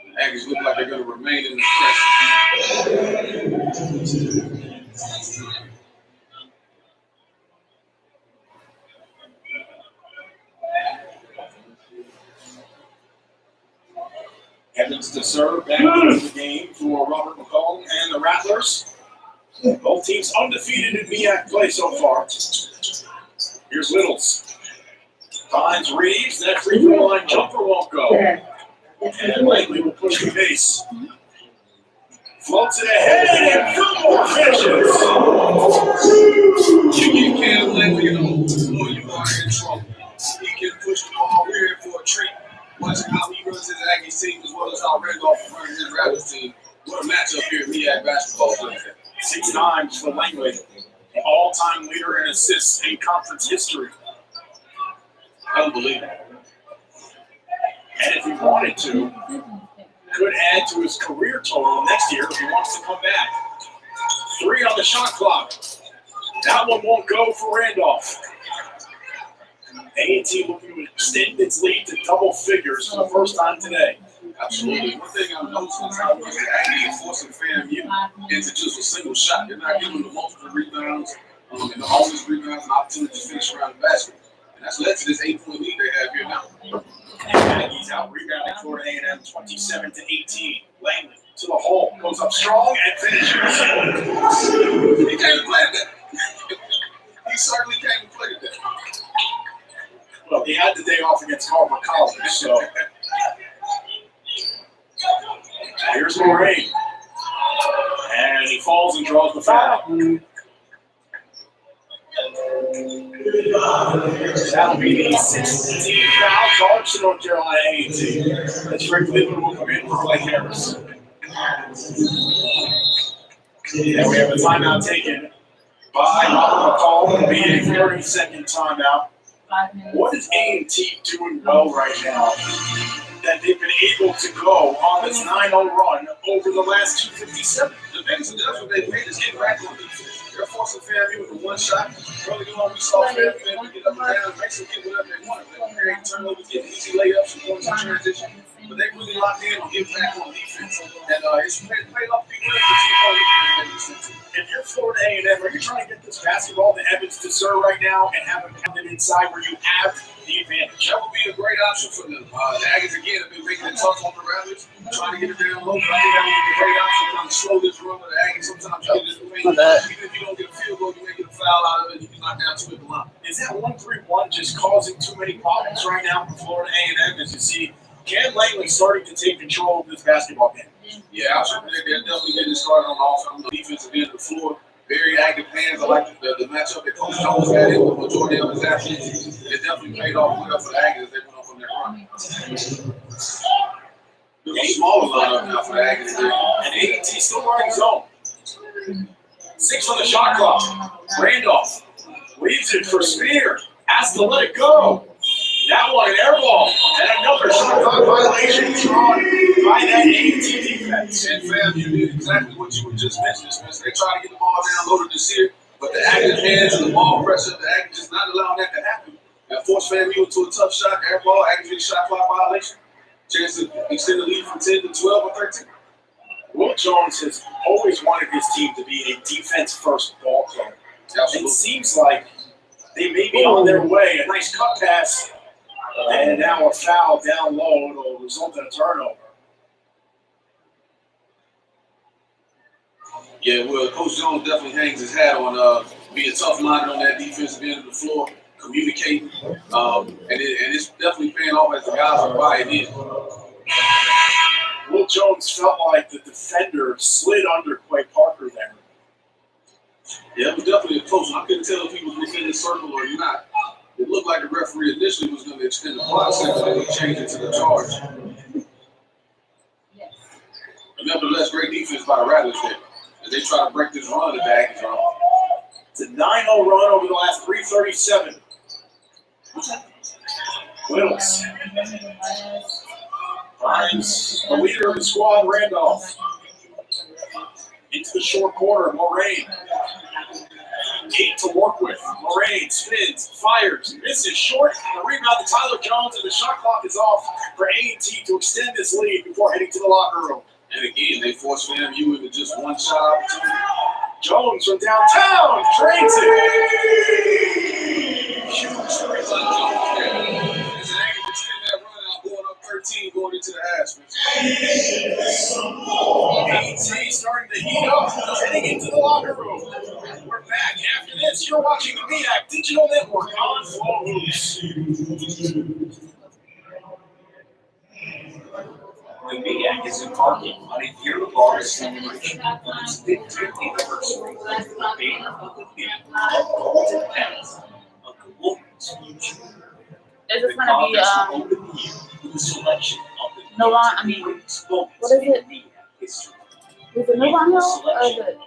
The Aggies look like they're going to remain in the press. Evans to serve back into the game for Robert McCall and the Rattlers. Both teams undefeated in MEAC play so far. Here's Littles. Finds Reeves. That free throw line jumper won't go. And Langley will push the pace. Floats it ahead and Fillmore finishes. You can't Langley in the hole, or you are in trouble. He can push the ball. We're in for a treat. Watching how he runs his Aggies team as well as how Randolph runs his Rattles team. What a matchup here at MEAC basketball. 6 times for Langley, the all-time leader in assists in conference history. Unbelievable. And if he wanted to, could add to his career total next year if he wants to come back. 3 on the shot clock. That one won't go for Randolph. A&T looking to extend its lead to double figures for the first time today. Absolutely. One thing I've noticed is how the Aggies are forcing FAMU into just a single shot. They're not giving them multiple rebounds and the hardest rebounds and opportunity to finish around the basket. And that's led to this 8-point lead they have here now. Aggies out rebounding Florida A&M 27-18. Langley to the hole, goes up strong and finishes. He came to play that. He certainly came to play that. Well, he had the day off against Harvard College, so. Here's Moraine. And he falls and draws the foul. That'll be the 16th foul charge to North Carolina A&T. That's Rick Cleveland will come in for Clay Harris. And we have a timeout taken by Robert McCall. It'll be a 30-second timeout. What is A&T doing well right now that they've been able to go on this 9-0 run over the last 257? The biggest adjustment they've made is getting back on defense. They're forcing FAMU with the one shot. Early on, we saw FAMU get up and down, make them get whatever they want. They create turnovers, get easy layups, and points in transition. But they really locked in on getting back on defense. And it's played off the good. If you're Florida A&M, are you trying to get this basketball to Evans to serve right now and have him come in inside where you have the advantage? That would be a great option for them. The Aggies, again, have been making it tough on the Rattlers, trying to get it down low. But I think that would be a great option to kind of slow this run with the Aggies. Sometimes you get this pain. Even if you don't get a field goal, you may get a foul out of it. You can knock down 2 at the line. Is that 1-3-1 just causing too many problems right now for Florida A&M? As you see, Cam Langley starting to take control of this basketball game. Yeah, absolutely. They're definitely getting started on the offense, the defensive end of the floor. Very active hands. I like the matchup that Coach Jones had in the majority of his athletes. It definitely paid off well for the Aggies as they went off on their run. There's a smaller lineup now for the Aggies. And A&T still running zone. 6 on the shot clock. Randolph leaves it for Spear. Has to let it go. That one, an air ball. And another shot clock violation drawn by that A&T defense. And FAMU did exactly what you were just mentioning, Spence. They tried to get the ball down low to Desir, but the active hands and the ball pressure, the Aggies just not allowing that to happen. That forced FAMU into a tough shot, air ball, activated shot clock violation. Chance to extend the lead from 10 to 12 or 13. Will Jones has always wanted his team to be a defense-first ball club. It seems like they may be on their way. A nice cut pass, and now a foul down low. It'll result in a turnover. Yeah, well, Coach Jones definitely hangs his hat on being tough-minded on that defensive end of the floor, communicating, and it's definitely paying off as the guys are buying in. Will Jones felt like the defender slid under Quay Parker there. Yeah, it was definitely a close one. I couldn't tell if he was within the circle or not. It looked like the referee initially was going to extend the process, but then he changed it to the charge. But nevertheless, great defense by the Rattlers there. As they try to break this run that the Aggies are on. It's a 9-0 run over the last 3:37. Willis finds the leader of the squad, Randolph. Into the short corner, Moraine. 8 to work with. Moraine spins, fires, misses short, and the rebound to Tyler Jones, and the shot clock is off for A&T to extend this lead before heading to the locker room. And again, they forced FAMU into just one shot opportunity. Jones from downtown drains it. Huge three-point as the Aggies extend that run out, going up 13, going into the half. A&T starting to heat up, heading into the locker room. We're back after this. You're watching the MEAC Digital Network on Flow Hoops. The MEAC is embarking on a year-long celebration of its 50th anniversary. The banner of the theme of Golden Paths, a glorious future. Is this gonna be Open the year with a selection of the no long? I mean, greatest what moments is in it? MEAC history. Is it New on Hill or is it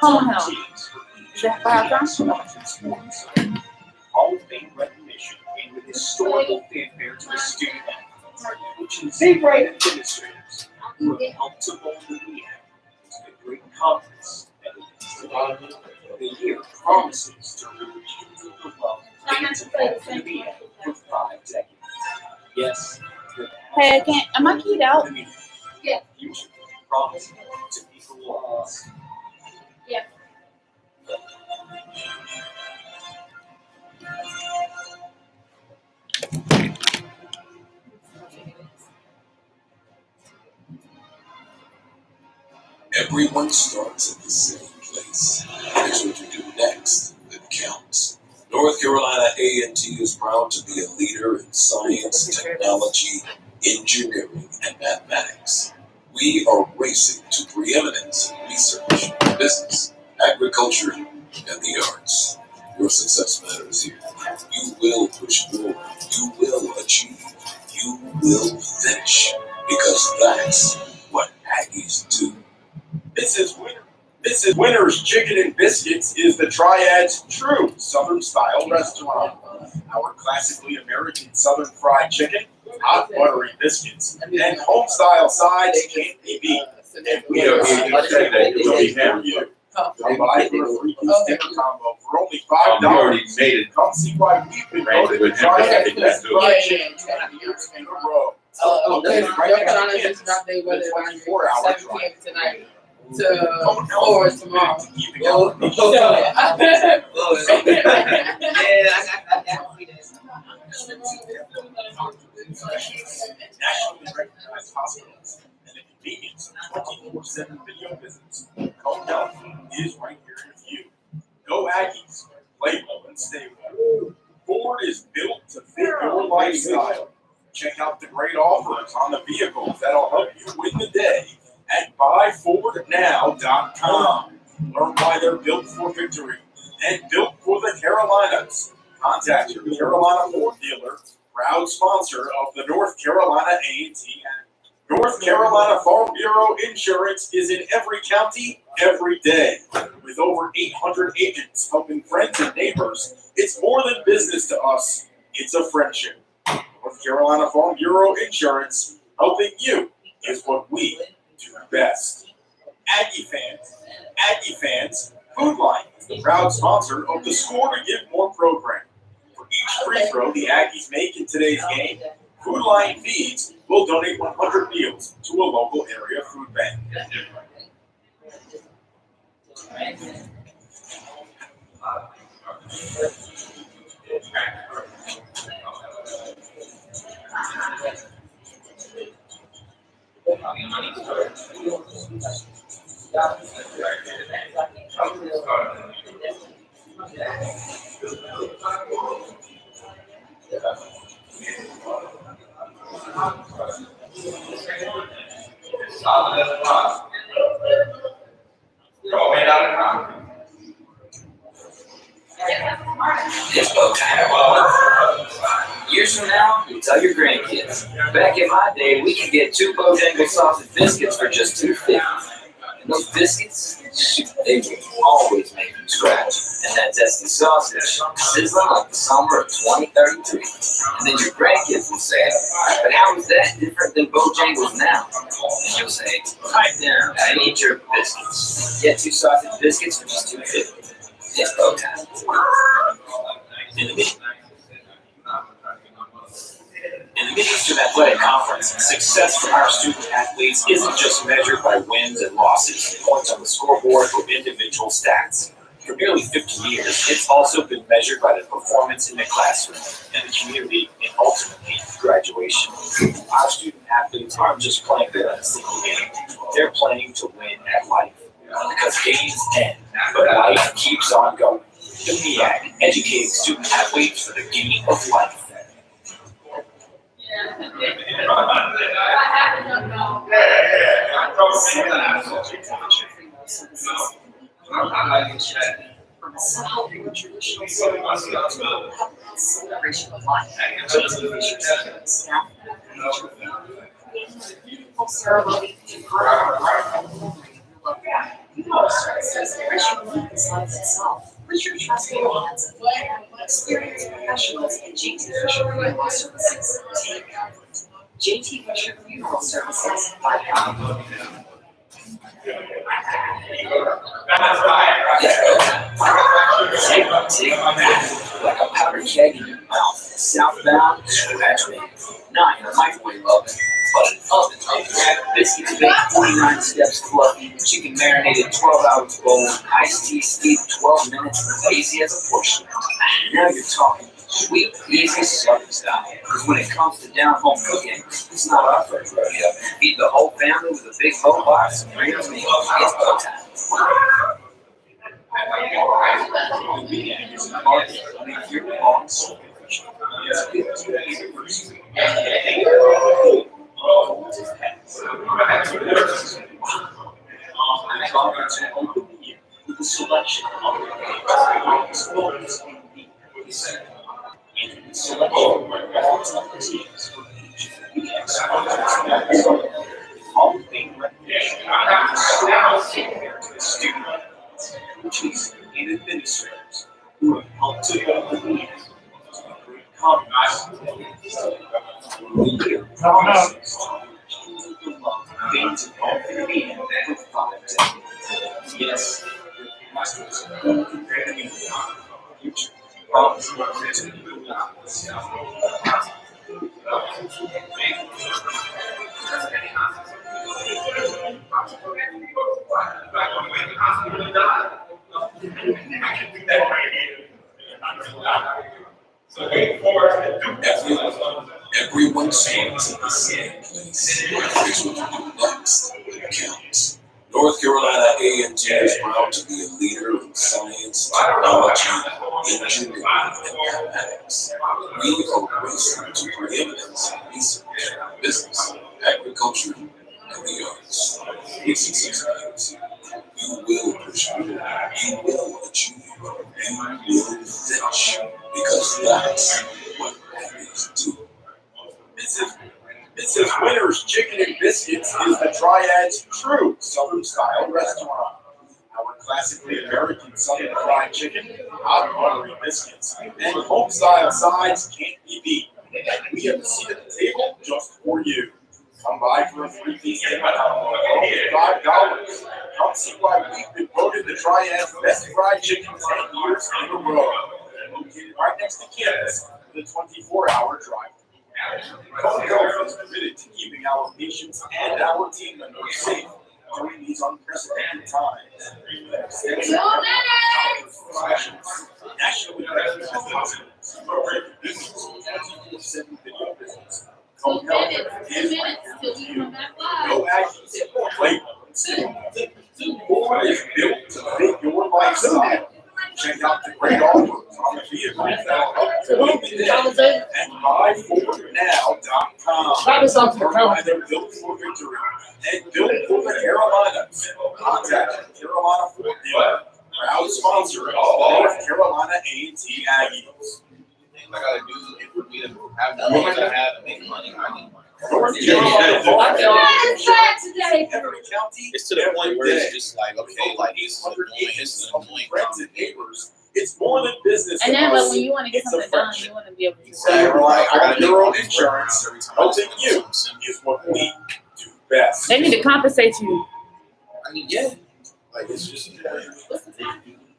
Common Hill? Is it for halftime? Hall of Fame recognition and with historical fanfare to the student athletes, which is administrators who have helped to mold the MEAC into the great conference that it is today. The year promises to rekindle the love and support for the MEAC for 5 decades. Yes, the Hey, I can't. Am I keyed out? the MEAC. Yeah. Future promises to be glorious. Yeah. Everyone starts at the same place. Here's what you do next that counts. North Carolina A&T is proud to be a leader in science, technology, engineering, and mathematics. We are racing to preeminence in research, business, agriculture, and the arts. Your success matters here. You will push forward. You will achieve. You will finish. Because that's what Aggies do. This is Winner's Chicken and Biscuits is the Triad's true Southern style restaurant. Our classically American Southern fried chicken, hot buttery biscuits, and home style sides can't be beat. And we are here to say that it will be for you. Come by for a three-piece dinner combo for only $5. You already made it. Come see why we've been Right, voted with the Triad's him, best yeah, fried chicken 20 years in a row. Located right next to campus, the 24-hour 7 drive. p.m. tonight to 4 tomorrow. Oh, Nationally recognized hospitals and the convenience of 24/7 video visits. Home Health is right here in a few. Go Aggies, play well and stay well. Ford is built to fit your lifestyle. Check out the great offers on the vehicles that'll help you win the day at buyfordnow.com. Learn why they're built for victory and built for the Carolinas. Contact your Carolina Ford dealer, proud sponsor of the North Carolina A&T Act. North Carolina Farm Bureau Insurance is in every county, every day. With over 800 agents helping friends and neighbors, it's more than business to us, it's a friendship. North Carolina Farm Bureau Insurance, helping you is what we do best. Aggie fans, Food Line is the proud sponsor of the Score to Give More program. For each free throw the Aggies make in today's game, Food Line Feeds will donate 100 meals to a local area food bank. It's bow time. Years from now, you'll tell your grandkids. Back in my day, we could get 2 Bojangles sausage biscuits for just $2.50. And those biscuits, shoot, they were always made from scratch. And that zesty sausage, sizzling like the summer of 2033. And then your grandkids will say, but how is that different than Bojangles now? And you'll say, pipe down, I need your biscuits. Get 2 sausage biscuits for just $2.50. It's go time. In the Midwestern Athletic Conference, success for our student athletes isn't just measured by wins and losses, points on the scoreboard, or individual stats. For nearly 50 years, it's also been measured by the performance in the classroom, and the community, and ultimately graduation. Our student athletes aren't just playing to win a single game, they're playing to win at life. Because games end, but life keeps on going. The MEAC, educating student athletes for the game of life. From a simple and traditional ceremony to a elaborate celebration of life, JT Fisher's caring staff created a beautiful ceremony to honor and memory of your loved one. Funeral services ritually besides itself. Put your trust in the hands of the experienced professionals in JT Fisher Funeral Services. Take comfort. JT Fisher Funeral Services by FAMU. Take like a powder keg in your mouth. Southbound, scratch me. Not in a microwave oven, but an oven. Biscuits baked 49 steps fluffy. Chicken marinated 12 hours bold. Iced tea steeped 12 minutes. Easy as a portion. Now you're talking. Sweet, easy, Southern style. Because when it comes to down-home cooking, it's not our first rodeo. Feed the whole family with a big bowl box and bring us meals. It's go time. With a selection of sports and selection of teams for each Hall of Fame recognition to student coaches and administrators who have helped to build the lead to a great conference. The year promises to reach the love fans of Hall of Fame for 5 decades. Yes, the Masters will compare to the future. Promise to be Everyone stands in the same place. Here's what you do next. It counts. North Carolina A&T is proud to be a leader in science, technology, engineering, and mathematics. We hope racing to preeminence in research, business, agriculture, and the arts. In 6 years, you will pursue, you will achieve, you will finish, because that's what athletes do. Mrs. Winter's Chicken and Biscuits is the Triad's true Southern style restaurant. Our classically American Southern fried chicken, hot buttery biscuits, and home style sides can't be beat. We have a seat at the table just for you. Come by for a 3-piece dinner for $5. Come see why we've been voted the Triad's best fried chicken 10 years in a row. Located right next to campus with a 24-hour drive. Cone Health is committed to keeping our patients and our team members safe during these unprecedented times. Nationally recognized hospitals, business, 24/7 video business. Cone Health is no actions, play, is built to fit your lifestyle. Check out the great offers on the vehicles that'll help to move today at buyfornow.com. They're built for victory and built for the Carolinas. Contact Carolina Ford Dealer, proud sponsor of North Carolina A&T Aggies. I gotta do it for me to have the money I have and make money. I need money. It's to the point where it's just like, okay, like it's annoying. Friends and neighbors. It's more than business. And then, but when you want to get something done, you want to be able to. I got your own insurance. Helping you is what we do best. They need to compensate you. I mean, yeah. Like it's just.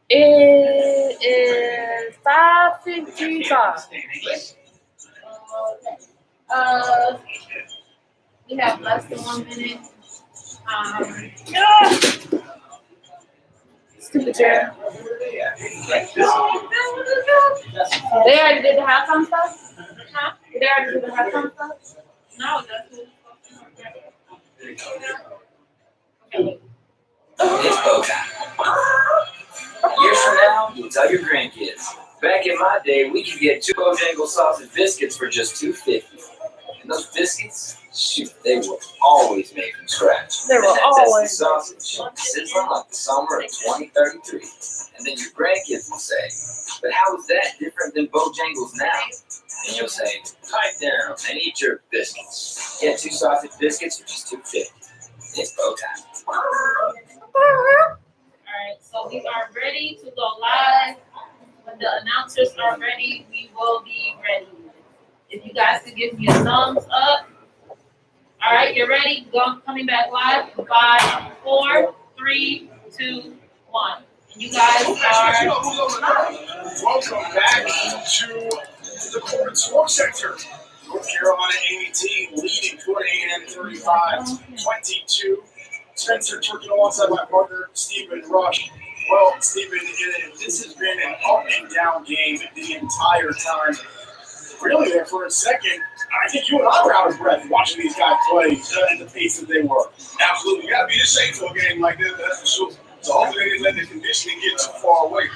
It is 5:55. We have less than 1 minute. Stupid chair. They already did the halftime stuff? Huh? Did they already do the halftime stuff? No, that's what It's go time. Years from now, you'll tell your grandkids. Back in my day, we could get 2 Bojangles sausage biscuits for just $2.50. And those biscuits, shoot, they were always made from scratch. They were and that always. zesty sausage sizzling like the summer of 2033. And then your grandkids will say, but how is that different than Bojangles now? And you'll say, pipe down and eat your biscuits. Get 2 sausage biscuits for just $2.50. It's go time. Alright, so we are ready to go live. When the announcers are ready, we will be ready. If you guys could give me a thumbs up. Alright, you're ready? Coming back live. 5, 4, 3, 2, 1. And you guys are. Welcome back to the Corbin Sports Center. North Carolina A&T leading Fort A&M 35-22. Spencer Turkin alongside my partner, Stephen Rush. Well, Stephen, this has been an up and down game the entire time. Really, there for a second, I think you and I were out of breath watching these guys play at the pace that they were. Absolutely. You got to be the shape for a game like this, that's for sure. So hopefully they didn't let the conditioning get too far away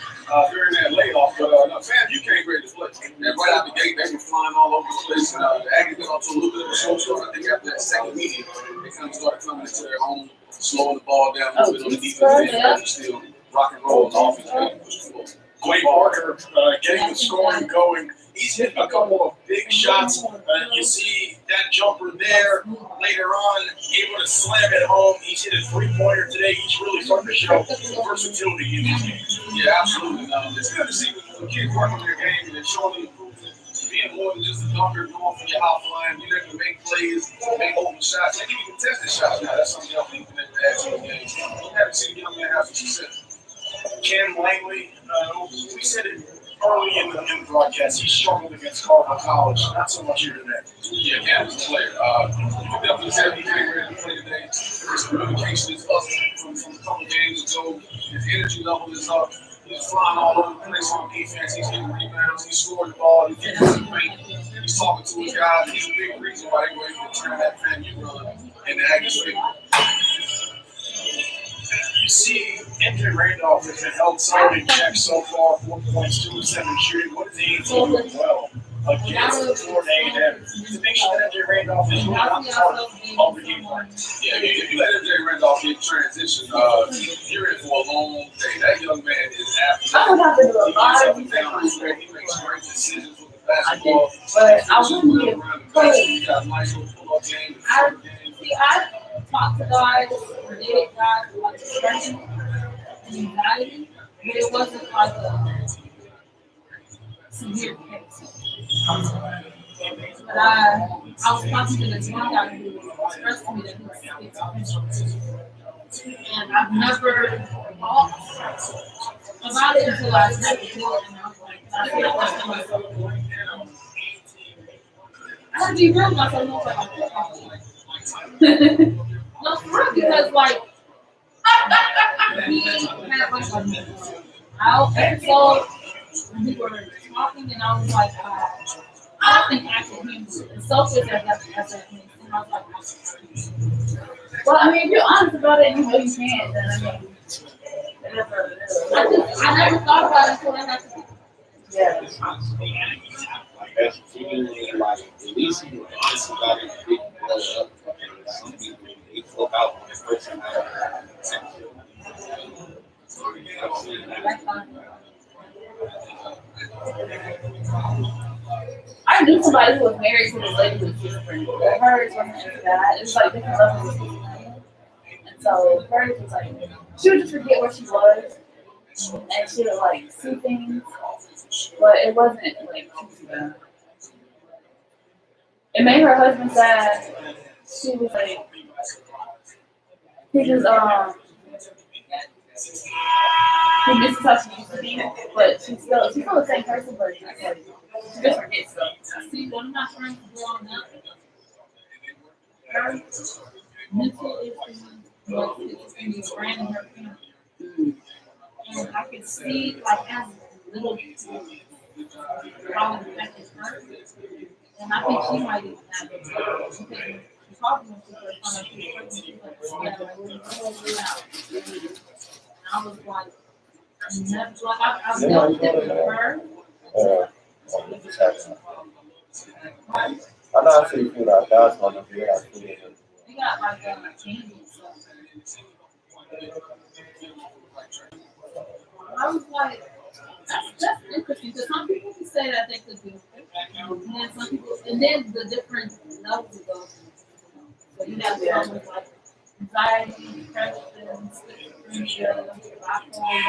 during that layoff. But no, FAMU came ready to play. And right out the gate, they were flying all over the place. The Aggies got off to a little bit of a slow start. I think after that second meeting, they kind of started coming into their own, slowing the ball down a little bit on the defense end, but still rock and roll on offense. Quay Parker getting the scoring going. He's hit a couple of big shots. You see that jumper there. Later on, able to slam it home. He's hit a 3-pointer today. He's really starting to show versatility in these games. Yeah, absolutely. It's good to see when kids work on their game and they're showing the improvement. Being more than just a dunker going from your house line, you're able to make plays, make open shots, and even contested shots now. That's something else you can add to the game. You haven't seen young man have some success. Cam Langley, we said it early in the broadcast, he struggled against Carver College, not so much here today. Yeah, Cam is a player. You definitely said he came ready to play today. His communication is up from a couple games ago. His energy level is up. He's flying all over the place on defense. He's getting rebounds. He's scoring the ball. He's getting some paint. He's talking to his guys. He's a big reason why they were able to turn that FAMU run in the Aggies' favor. You see, MJ Randolph has been held solid in check so far, 4 points, 2 of 7 shooting. What is he doing well against Fort A&M? To make sure that MJ Randolph is really not part of the game plan. Yeah, if you let MJ Randolph get transition, you're in for a long day. That young man is athletic. He gets up and down the court. He makes great decisions with the basketball. But I was He's got a nice little pull-up game. I talked to guys, related guys about depression and anxiety, but it wasn't like a severe case. But I was talking to this one guy who expressed to me that he was schizophrenic. And I've never thought about it until I had to do it, and I was like, I feel like myself. I had to be real with myself. No, for real, because like he had like out episode when we were talking, and I was like, I don't think I can handle it. So quick as that means, and I was like, well, I mean, if you're honest about it, you know you can. Then I mean, I never thought about it until I had to. yeah. That's genuinely like, at least you were honest about it, you didn't blow it up. Some people, they flip out when the person has I've seen that. I knew somebody who was married to this lady who was schizophrenic. Hers wasn't as bad. It was like different levels of schizophrenia. And so hers was like, she would just forget where she was. And she would like see things. But it wasn't like too bad. It made her husband sad. She was like, he just Who misses how she used to be, but she's still the same person, but she just forgets stuff. See, what I'm not trying to do on that. Her mental issues, but it's brand her family. And I can see, like, as little how it affected her. And I think she might even have it. Because she's talking to her, she's like, yeah, like, we're I was like, never, like, I've noticed it with her. I know I see you feel like that's one of the We got like candy and stuff. I was like, that's interesting because some people can say that they could do it. And then some people, and then the different levels of those. So you have some with like anxiety, depression, schizophrenia, bipolar.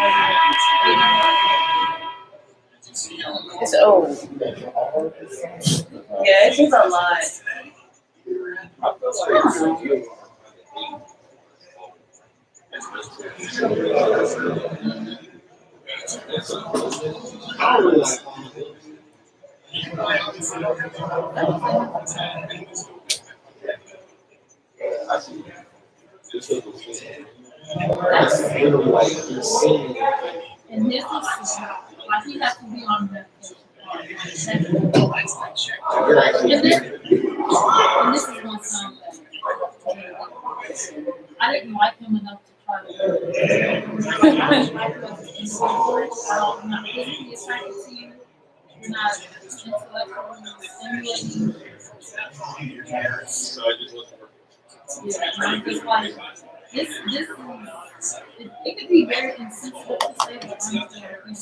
It's old. Yeah, it's just a lot. And this is like he has to be on medication. And this is gonna sound bad. I didn't like him enough to try to. I didn't like him as an individual. I'm not physically attracted to you. You're not intellectually stimulating. Yeah, I'm just like this is it could be very insensitive to say, but I'm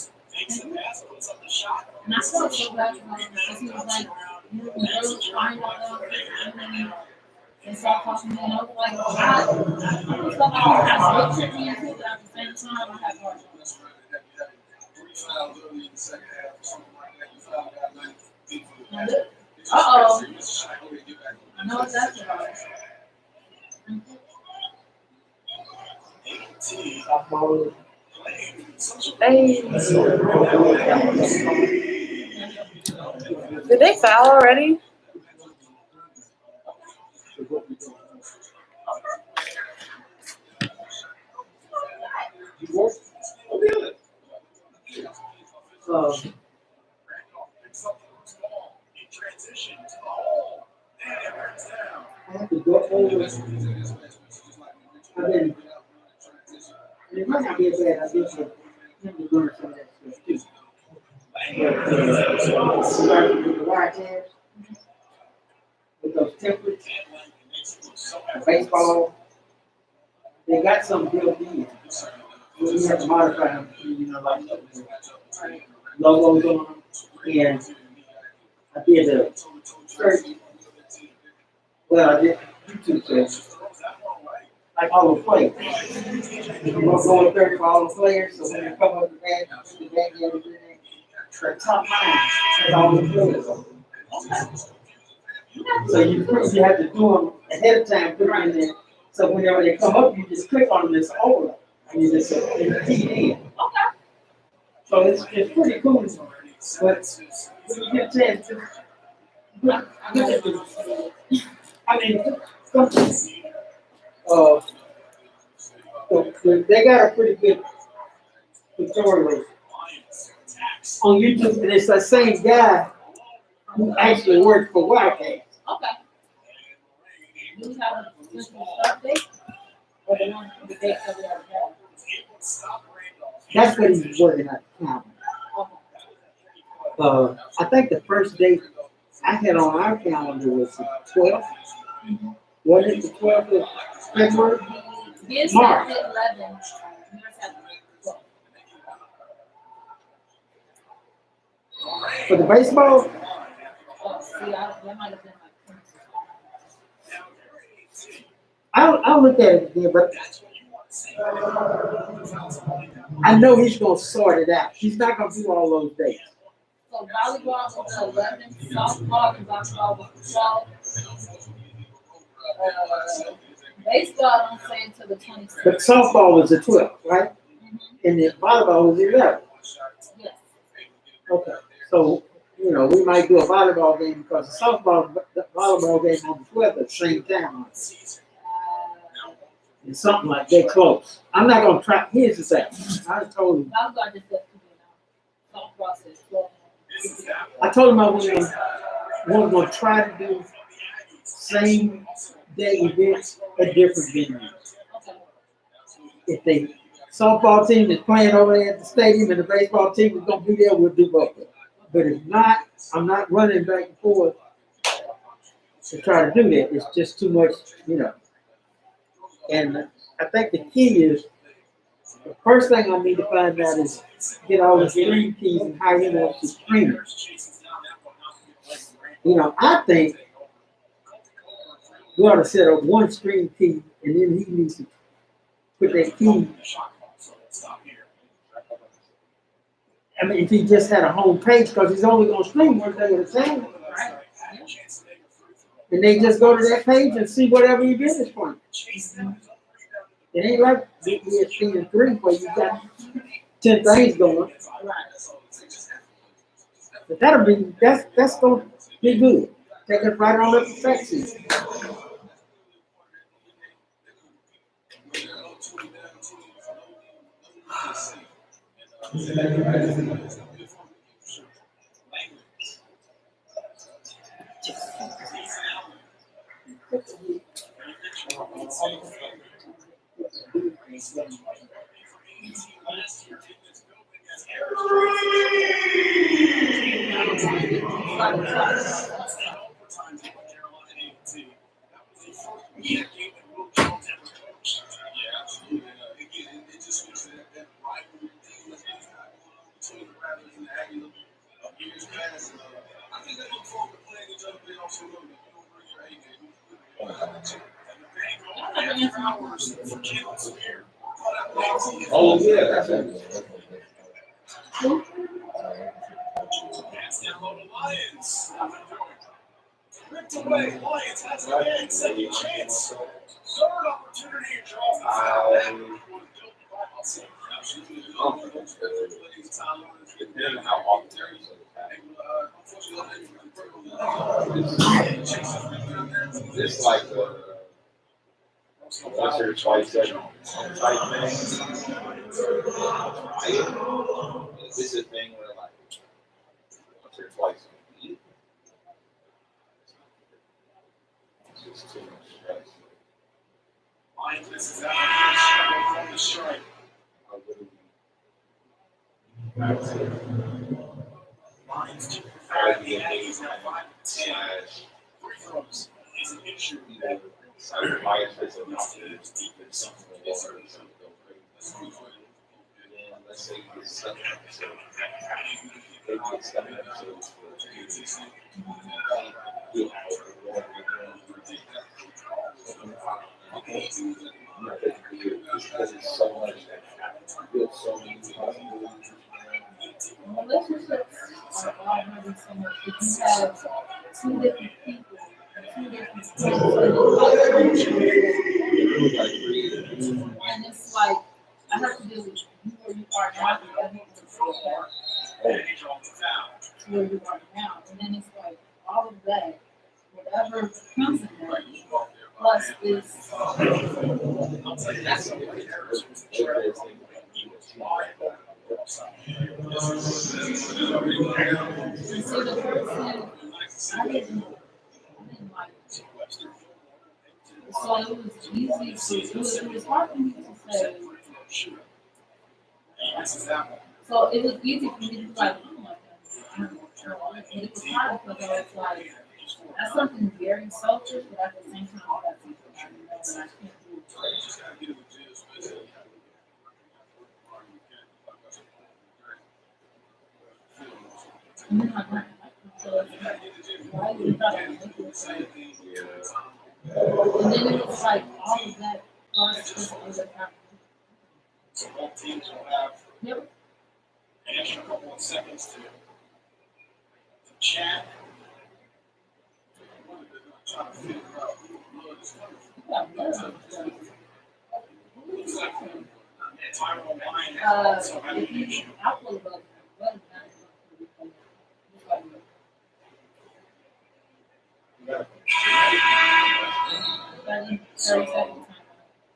and I felt so bad for him because he was like, you were really trying all that, and then they started talking to me, and I was like, I was like, I looked me into it, but at the same time, I had heart. Uh-oh. I know what that's about. Hey. Did they foul already? I have to go over. It might not be as bad. I just have to learn some of that stuff too. Starting with the wire tabs, with those templates, the baseball, they got some built in. You have to modify them, like logos on them. And I did a search. Well, I did YouTube search. Like all the players. You're going to go in third for all the players, so when they come up the bag, the top line, that's all the players. So you have to do them ahead of time, put them in there. So whenever they come up, you just click on them, this overlay, and you just feed it in. So it's pretty cool. But when you get a chance to, they got a pretty good tutorial on YouTube, and it's that same guy who actually worked for Wildcats. Okay. Do we have a special start date? Or the one the date that we already have? That's what he's working at now. I think the first date I had on our calendar was the 12th. Mm-hmm. Wasn't it the 12th of February? Yes, March. 11. For the baseball? That might have been I'll look at it again, but I know he's going to sort it out. He's not going to do all those dates. So volleyball was the 11th, softball and basketball was the 12th. Baseball don't say until the 26th. But softball was the 12th, right? Mm-hmm. and the volleyball was 11. Yes. Okay, so, you know, we might do a volleyball game because the volleyball game on the 12th at the same time. And something like that close. I'm not gonna try, here's the thing, I told him, I was going to just thought process. I told him I wasn't gonna try to do same day events at different venues. If the softball team is playing over there at the stadium and the baseball team is gonna be there, we'll do both. But if not, I'm not running back and forth to try to do that. It's just too much, you know. And I think the key is, the first thing I need to find out is get all the stream keys and how he wants to stream it. You know, I think we ought to set up one stream key and then he needs to put that key. I mean, if he just had a home page, because he's only going to stream one thing at a time. And they just go to that page and see whatever event is playing. It ain't like the ESPN3 where you got 10 things going. But that's going to be good. Take it right on up to Texas. Oh yeah, that's it. Lions has a man, second chance. Third opportunity to draw. Depending on how often it's like once or twice a type thing. Is this a thing where like once or twice a week? It's just too much stress. Lions misses out from the strike. Lions 2 for 5. The Aggies now 5 for 10. Free throws is an issue. Lions is a deep in something or something. Let's say it's stuck in episode. They get stuck in episodes for because it's so much that you build so many possibilities. Relationships are all having so much because you have two different people, two different and it's like I have to deal with you where you are now and where you are now, and then it's like all of that, whatever comes in there, plus this. So the person, I didn't like it. So it was easy to, it was hard for me to say. So it was easy for me to be like, oh my God. And it was hard because I was like, that's something very selfish, but at the same time, that's something I know that I can't do. And then I so it's like, why you thought I would make it? And then it was like all of that plus this other happening. So both teams will have Yep. an extra couple of seconds to chat. Trying to figure out who Yeah, Tyrone Wine if you outload button,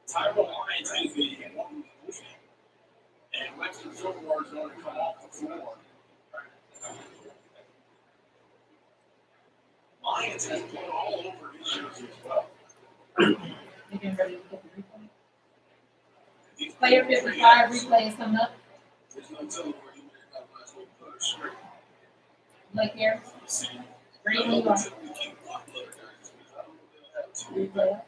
Tyra Lyons is the one moving, and Western Fillmore is going to come off the floor. Lyons has been all over his jersey as well. you getting ready to get the replay. Player 55 replay is coming up. There's no telling where he may have last week, but it's straight. Blake Harris. Brady or replay.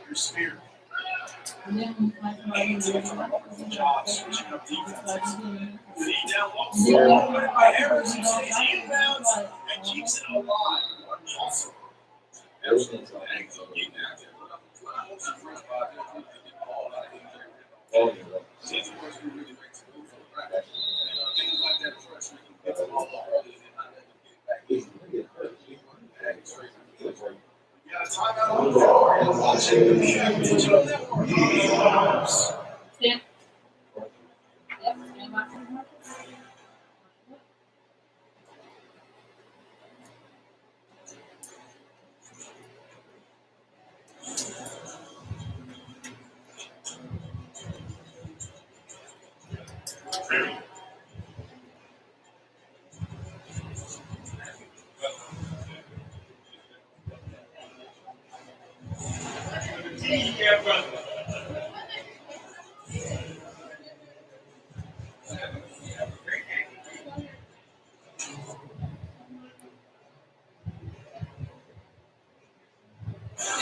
Your spear. And then Job switching up defenses. Feed down low. By Harris, who stays inbounds and keeps it alive. Awesome. Everything's The Aggies are getting out there. on. Season was really makes a move for the practice. And things like that freshman can get the ball early and not let them get back in. The Aggies straight. You got a timeout on the floor. You're watching the digital network. Stand. Yep, stand by.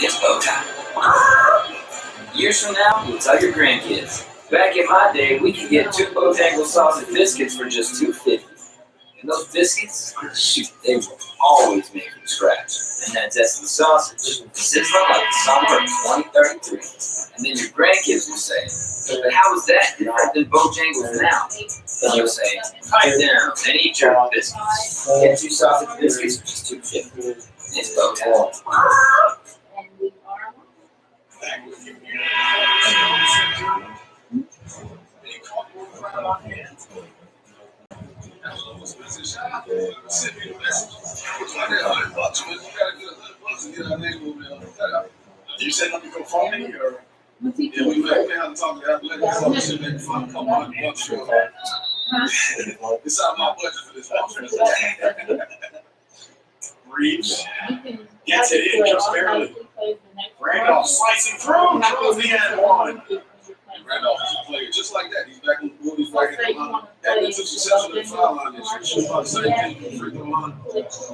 It's bow time. Years from now, you'll tell your grandkids. Back in my day, we could get 2 Bojangles sausage biscuits for just $2.50. And those biscuits, shoot, they were always made from scratch. And that zesty sausage, sizzling like the summer of 2033. And then your grandkids will say, but how is that different than Bojangles now? And you'll say, pipe down and eat your biscuits. Get 2 sausage biscuits for just $2.50. It's bow time. And we are. Back with you. Shout out to whoever sent me the message. It's like that $100, man. You gotta get $100 to get our name over there. You said let me go phone me or What's he yeah, we have to talk to athletics. So we should make fun a couple $100 for it's out of my budget for this one. Reeves gets it in just barely. Randolph slicing through, draws the end one. Randolph is a player just like that. He's back in the he's back in the line. That took successfully the foul line this year. Should about the same thing from the free throw line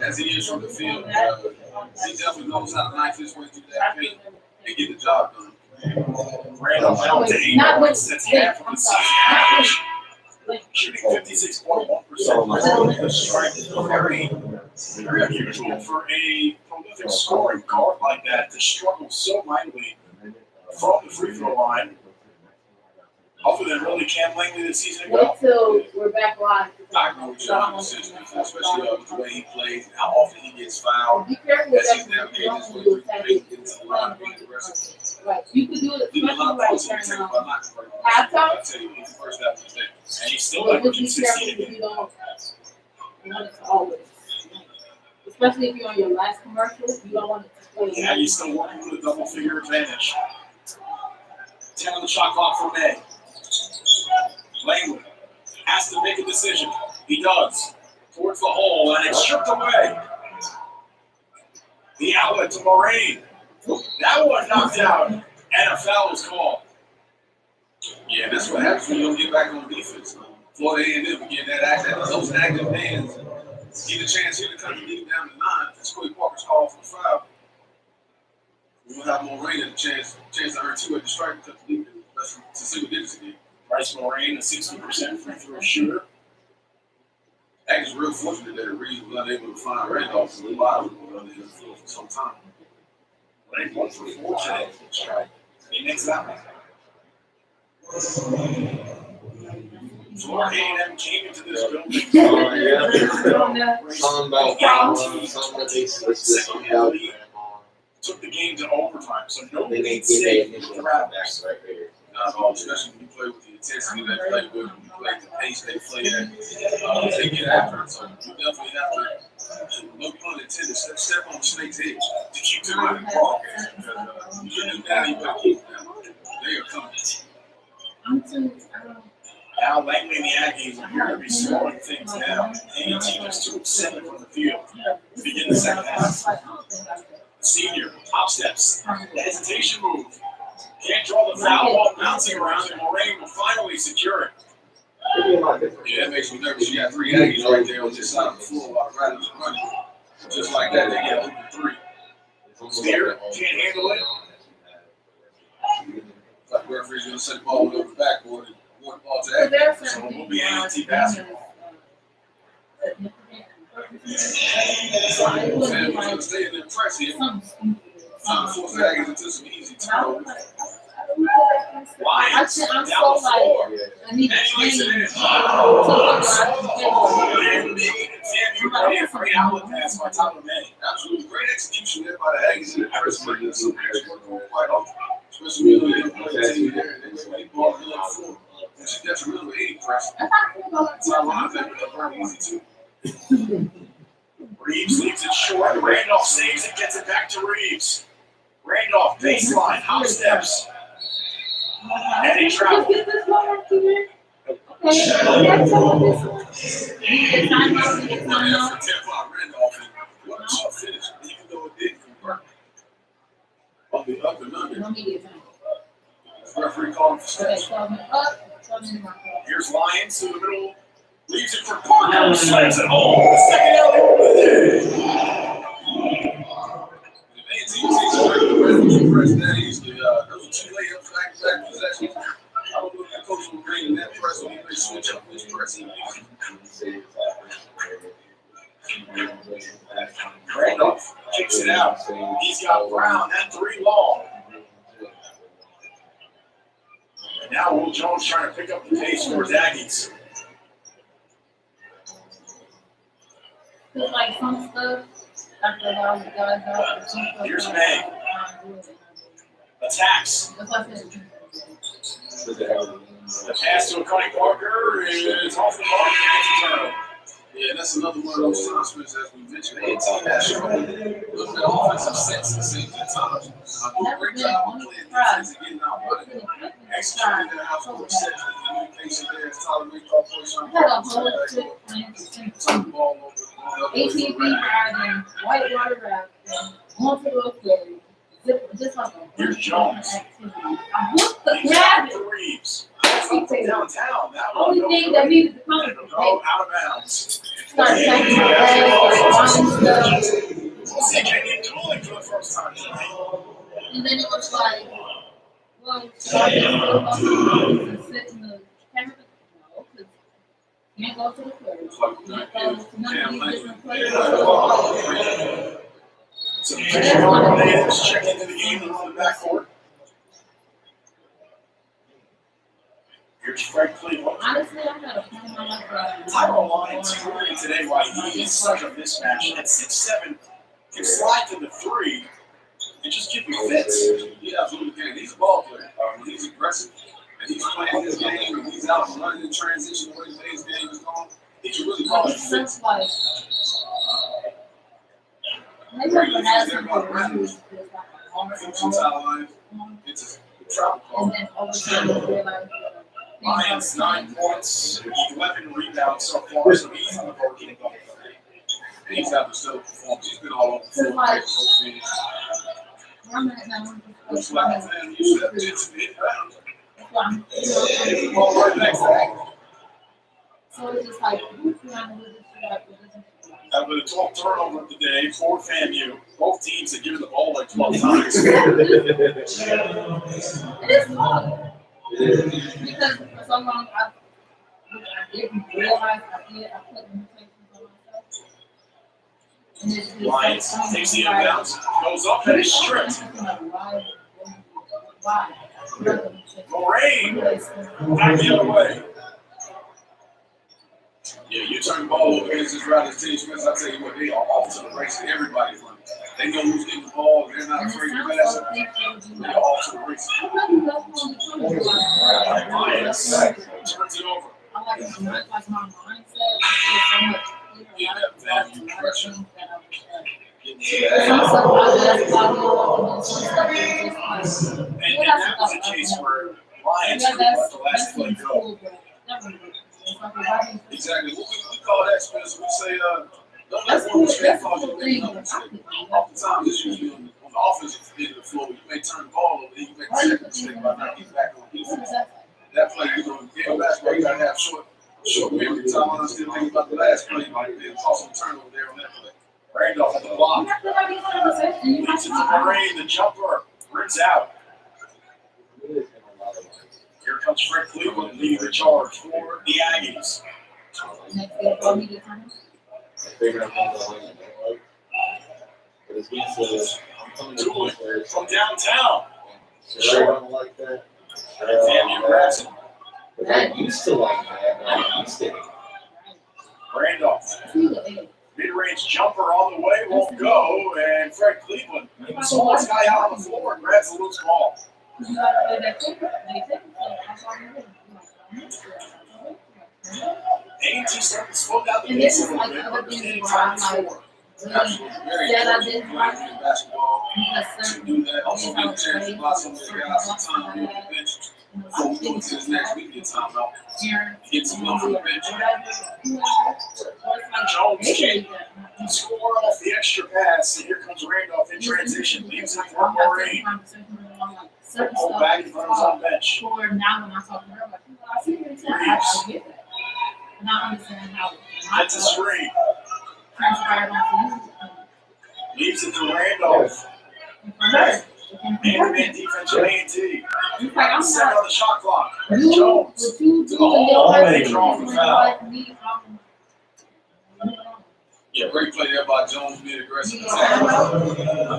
as he is from the field. He definitely knows how to knife his way through that paint and get the job done. Randolph out to 8 points. That's half of the season average. Shooting 56.1%. The strike is very unusual for a prolific scoring guard like that to struggle so mightily from the free throw line. Other than really Cam Langley this season ago. Wait till we're back live. I agree with you 100%, especially with the way he plays and how often he gets fouled. Be careful As he's with that. navigating his way through the paint, getting to the line, being aggressive. Right, you could do it, He did a lot especially of points right in the now. by not converting. Halftime? I tell you, he's the first half of the day. And he's still But just averaging be careful 16 if again. you don't, you want it to always. Especially if you're on your last commercial, you don't want it to play. Yeah, he's still working with a double figure advantage. 10 on the shot clock for May. Langley has to make a decision. He does. Towards the hole, and it's stripped away. The outlet to Moraine. That one knocked out, and a foul is called. Yeah, that's what happens when you don't get back on defense. Florida A&M again, those active hands get a chance here to come and get down the line. That's Corey Parker's call for the foul. We'll have Moraine a chance to earn 2 at the strike to single digits again. Bryce Moraine, a 60% free throw shooter. Aggies real fortunate that Reed was unable to find Randolph for the bottom of the field for some time. They won for 4 today. He makes that one. Florida A&M came into this building. Something about something that they Took the game to overtime, so they nobody didn't could get say that initial the back Rattlers. right there. Especially when you play with the intensity they play with, when you play the pace they play at, they get after it. So you definitely have to, no pun intended, step on the snake's head to keep them out of the ball game. Because you get them down, you better keep them down. They are coming. Now Langley and the Aggies appear to be slowing things down. A&T just took 7 from the field to begin the second half. The senior, top steps, the hesitation move. Can't draw the foul ball bouncing around, and Moraine will finally secure it. Yeah, that makes me nervous. You got 3 Aggies right there on this side of the floor while the Rattlers are running. Just like that, they get open 3. Spear can't handle it. Like the referee's going to set the ball over the backboard and want the ball to Aggies. So it will be A&T basketball. FAMU's going to stay in their press here. Trying to force the Aggies into some easy turnovers. Lions I'm down so the floor. I need to And he lays it in. change. And FAMU playing a great outlet pass by Tyler May. Absolutely great execution there by the Aggies in the press break. That's something they work on quite often. Especially when they play a team there and they play ball in the floor. Which is detrimental to any press. Sidelines, they pick up very easy too. Reeves leaves it short. Randolph saves it, gets it back to Reeves. Randolph baseline, hop steps. And he travels. Get this one right here. Okay. Well, for 10 o'clock Randolph, and what a tough finish, even though it didn't convert. Up and under. Referee called for steps. Here's Lyons to the middle. Leaves it for Parker. Slams it home. The second alley of the day. Press that easily. Those are 2 layups back-to-back possessions. I don't know if the coach will bring that press when he may switch up his pressing. Randolph kicks it out. He's got Brown at 3 long. And now Will Jones trying to pick up the pace for his Aggies. Like some stuff, after a while, you guys out. Here's May. Attacks. That's what I said. The pass to Connie Parker is off the mark and gets a turnover. Yeah, that's another one of those times, as we mentioned, A&T has shown a little bit of offensive sense it seems at times. Do a great job of playing defense and getting out, but executing their outfield set. The communication there is Tyler May called for I had a whole trip plan to turn the ball over. ATV riding, whitewater rafting, going to the ferry. Just like a Here's Jones. activity. I want the He's grab got it. the Reeves. That's up from downtown. That Only one thing that needed to come it'll was go out of bounds. start taking my bag, stuff. CJ Cooling for the first time tonight. And then it was like, well, should I just go to and sit in the camera? No, because you can't go to the ferry. You can't go to none of these different places. So let's check into the game on the backcourt. Here's Fred Cleveland. Honestly, I got a plan on my drive. Tyrone Lyons scoring today why he is such a mismatch. At 6'7", can slide to the 3 and just give you fits. Yeah, absolutely can. He's a ball player. When he's aggressive and he's playing his game and he's out running in transition the way today's game is going, he can really call it fits. That's like, maybe I'm gonna ask him for a review. From sidelines, it's a travel call. And then over time, we realize. Lyons 9 points, 11 rebounds so far, so he's on the board getting going. And he's having a stellar performance. He's been all over the floor. Looks like a man used to hit round. Ball right back to that. So it's just like, who's trying to do this shit up with this? With a 12 turnover today for FAMU. Both teams have given the ball like 12 times. It is fun. Because for so long, I didn't realize I couldn't take the Lions takes the inbounds, goes up and is stripped. Moraine back the other way. Yeah, you turn the ball over against this Riley's team, Smith. I tell you what, they are off to the races. Everybody's running. They know who's getting the ball. They're not afraid to pass it. They're off to the races. Lions turns it over. Yeah, that FAMU pressure. And that was a case where Lions could let the last play go. Exactly. What we call that, Spencer, we say, don't let one mistake cause you to make another mistake. Oftentimes, it's usually on the offensive end of the floor. You may turn the ball over, then you make a second mistake by not getting back on defense. That play, you know, in game basketball, you got to have short memory time. I'm still thinking about the last play. You might have caused some turnover there on that play. Randolph at the block. Leads it to Moraine, the jumper. Rims out. Here comes Fred Cleveland leading the charge for the Aggies. Dooley from downtown. FAMU grabs him. That used to like that. Used to. Randolph. Mid-range jumper all the way, won't go, and Fred Cleveland, the smallest guy out on the floor, grabs the loose ball. A&T starting to slow down the pace a little bit, but they're getting time to score. Absolutely, very important in basketball to do that. Also, get a chance to buy some of the guys some time on the bench. Before we go into this next week, get time out. Get some love from the bench. Jones can't score off the extra pass, and here comes Randolph in transition. Leaves it for Moraine. Ball back in front of his own bench. Gets a screen. Leaves it to Randolph. Man-to-man defense from A&T. 7 on the shot clock. Jones to the hole. They draw the foul. Yeah, great play there by Jones, being aggressive. I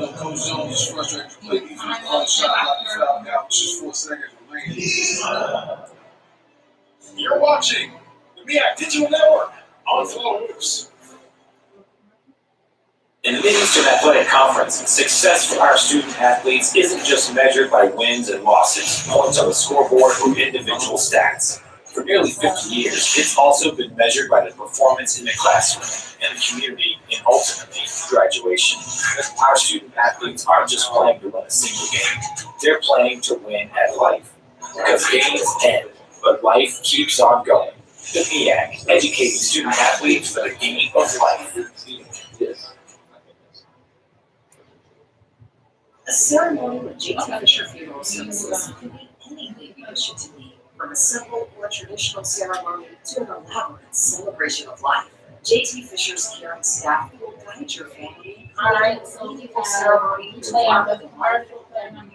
know Coach Jones is frustrated to play defense. One shot, knocked the foul down with just 4 seconds remaining. You're watching the MEAC Digital Network on Flow Hoops. In the Mid-Eastern Athletic Conference, success for our student athletes isn't just measured by wins and losses, points on the scoreboard, or individual stats. For nearly 50 years, it's also been measured by the performance in the classroom and the community, and ultimately, graduation. Our student athletes aren't just playing to win a single game, they're playing to win at life. Because games end, but life keeps on going. The MEAC, educating student athletes for the game of life. A ceremony with J.T. Fisher Funeral Services can be anything you wish it to be, from a simple or traditional ceremony to an elaborate celebration of life. J.T. Fisher's caring staff will guide your family on a meaningful ceremony to honor the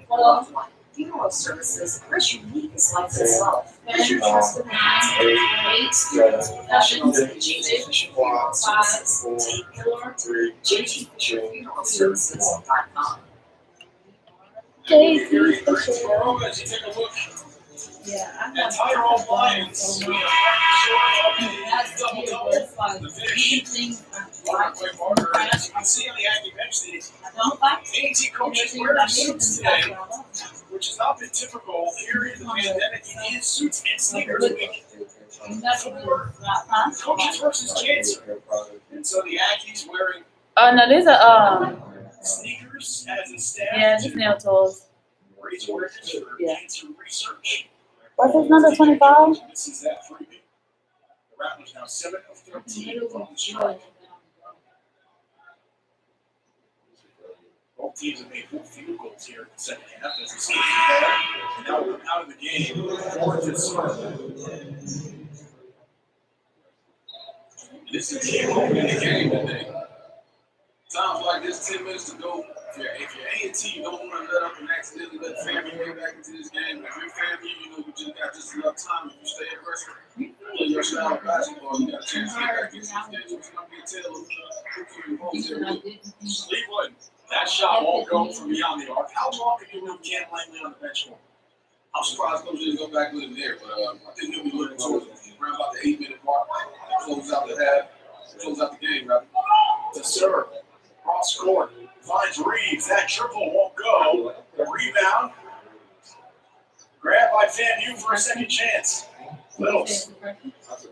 loved one. Funeral services are as unique as life itself. Put your trust in the hands of great experienced professionals at J.T. Fisher Funeral Services. Take care today. JTFisherFuneralServices.com. As you take a look Yeah, at Tyrone Lyons, we are double-double. The finish. Play Barker, as you can see on the active bench, the A&T coaches wearing suits today, which has not been typical here in the pandemic. It is suits and sneakers week for coaches versus cancer. And so the Aggies wearing no, these are sneakers as a staff. yeah, these nail tools. Raise awareness for cancer research. What's this number 25? This is that freebie. The Rattlers now 7 of 13 from the strike. Both teams have made 4 field goals here in the second half as the Skins are now out of the game. This is a team opening the game today. Times like this, 10 minutes to go. If you're A&T, you don't want to let up and accidentally let FAMU get back into this game. If you're FAMU, you know you just got just enough time. If you stay aggressive, you especially out of basketball, you got a chance to get back into these games. It's going to be a tale of who involves every Cleveland, that shot won't go from beyond the arc. How long can you move Cam Langley on the bench for? I'm surprised Coach didn't go back with him there, but I think he'll be looking towards around about the 8-minute mark to close out the half, close out the game, rather. To serve. Cross court. Finds Reeves. That triple won't go. Rebound. Grabbed by FAMU for a second chance. Littles. That's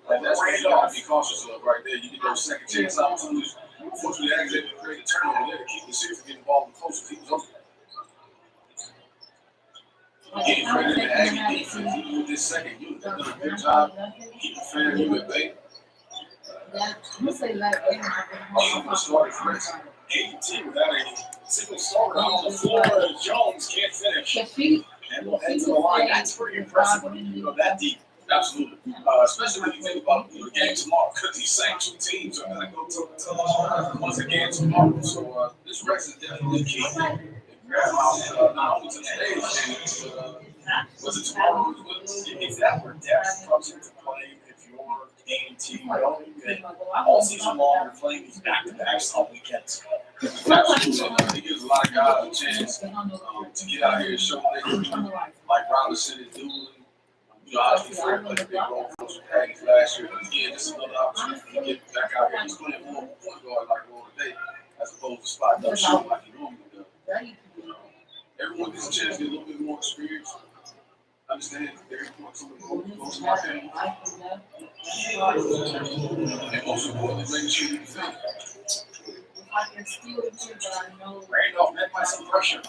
what you got to be cautious of right there. You get those second chance opportunities. Unfortunately, the Aggies able to create a turnover there to keep the series from getting involved close. Keep us open. Getting credit to the Aggie defense, even with this second unit. They've done a good job keeping FAMU at bay. Also, the starting press. A&T without a single starter on the floor. Jones can't finish. And we'll head to the line. That's pretty impressive when you go that deep. Absolutely. Especially when you think about the game tomorrow, because these same two teams are going to go to once again tomorrow. So this rest is definitely key. Not only to today's game, but was it tomorrow? If that were depth comes into play, if you're A&T going, and all season long, you're playing these back-to-backs on weekends. Absolutely. It gives a lot of guys a chance to get out here and show what they can do, like Robinson is doing. You know, obviously, Fred played a big role for the Aggies last year. But again, this is another opportunity to get back out here. He's playing more point guard like Roy today, as opposed to spot up shooting like he normally does. Everyone gets a chance to get a little bit more experience. Understand very important some of the most of my game. And most importantly, making sure you defend. Randolph met by some pressure.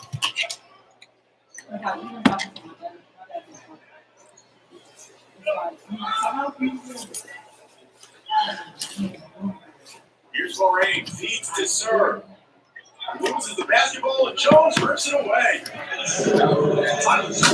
Here's Lorraine, feeds to serve. Loses the basketball, and Jones rips it away. Jones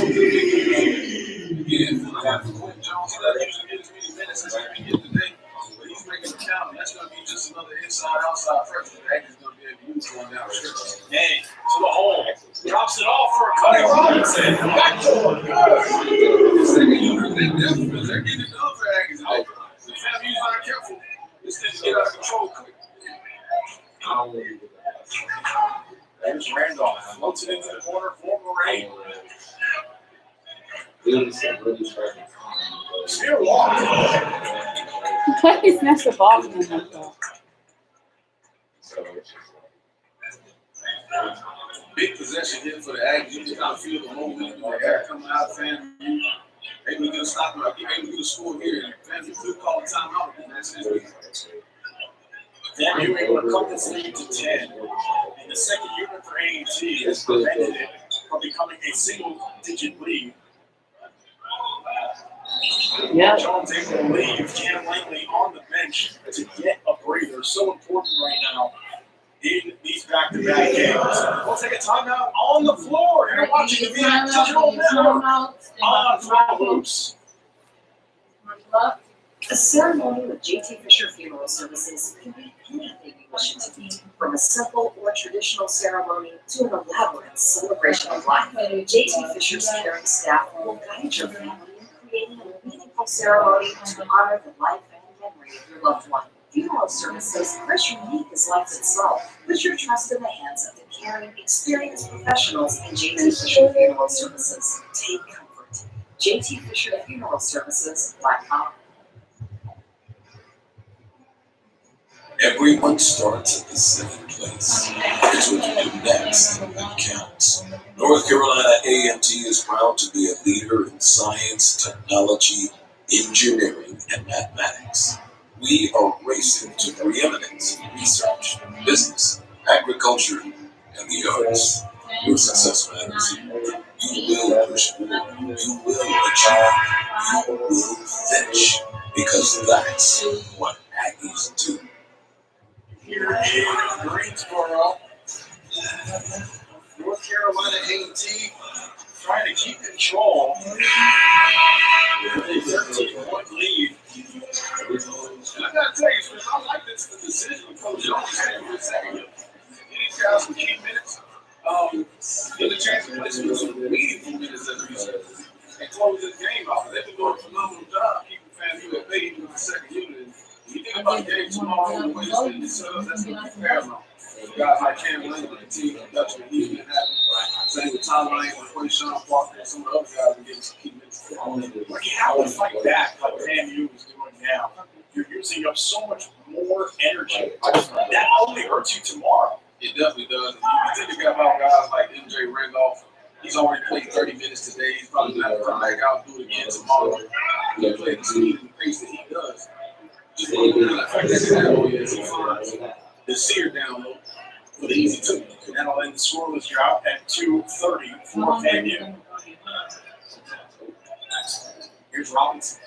usually gets many minutes as he gets today, but he's making the count. That's going to be just another inside-outside pressure that Aggies going to be able to use going down the stretch. Hey, to the hole. Drops it off for Cody Robinson. Backdoor. Good. Second unit, they're getting it done for Aggies. The FAMU's not careful. This thing get out of control quick. There's Randolph. Floats it into the corner for Moraine. Spear walk. He snatched the ball from him. Big possession here for the Aggies. You just got to feel the movement in the air coming out of FAMU. Maybe we can stop it. Maybe we can score here. FAMU could call a timeout. That's it. FAMU able to cut this lead to 10. And the second unit for A&T has prevented it from becoming a single-digit lead. Yeah. Jones able to leave Cam Langley on the bench to get a breather. So important right now in these back-to-back games. We'll take a timeout on the floor. You're watching the Digital Network on Flat Hoops. A ceremony with JT Fisher Funeral Services can be anything you wish it to be, from a simple or traditional ceremony to an elaborate celebration of life. JT Fisher's caring staff will guide your family in creating a meaningful ceremony to honor the life and memory of your loved one. Funeral services are as unique as life itself. Put your trust in the hands of the caring, experienced professionals in JT Fisher Funeral Services. Take comfort. JT Fisher Funeral Services.com. Everyone starts at the same place. It's what you do next that counts. North Carolina A&T is proud to be a leader in science, technology, engineering, and mathematics. We are racing to preeminence in research, business, agriculture, and the arts. Your success matters. You will push forward. You will achieve. You will finish. Because that's what Aggies do. Here in Greensboro, North Carolina A&T trying to keep control with a 13-point lead. And I gotta tell you, I like this decision of Coach Jones for a second. These guys some key minutes. Get a chance to play some meaningful minutes as we said, and close this game out. They've been doing a phenomenal job keeping FAMU at bay with the about the game tomorrow, the way it's going to be set up, that's going to be paramount. Guys like Cam Lane with the team production, he didn't have it. Same with Tom Lane, with Sean Parker, and some of the other guys are getting some key minutes. Like how to fight back like FAMU is doing now. You're using up so much more energy. That only hurts you tomorrow. It definitely does. And you think about guys like MJ Randolph. He's already played 30 minutes today. He's probably not going to come back out and do it again tomorrow. He played the speed and the pace that he does. Just one of the effect that he had on you as he finds the sear down low for the easy two. And that'll end the scoreless drought at 2:30 for FAMU. Here's Robinson.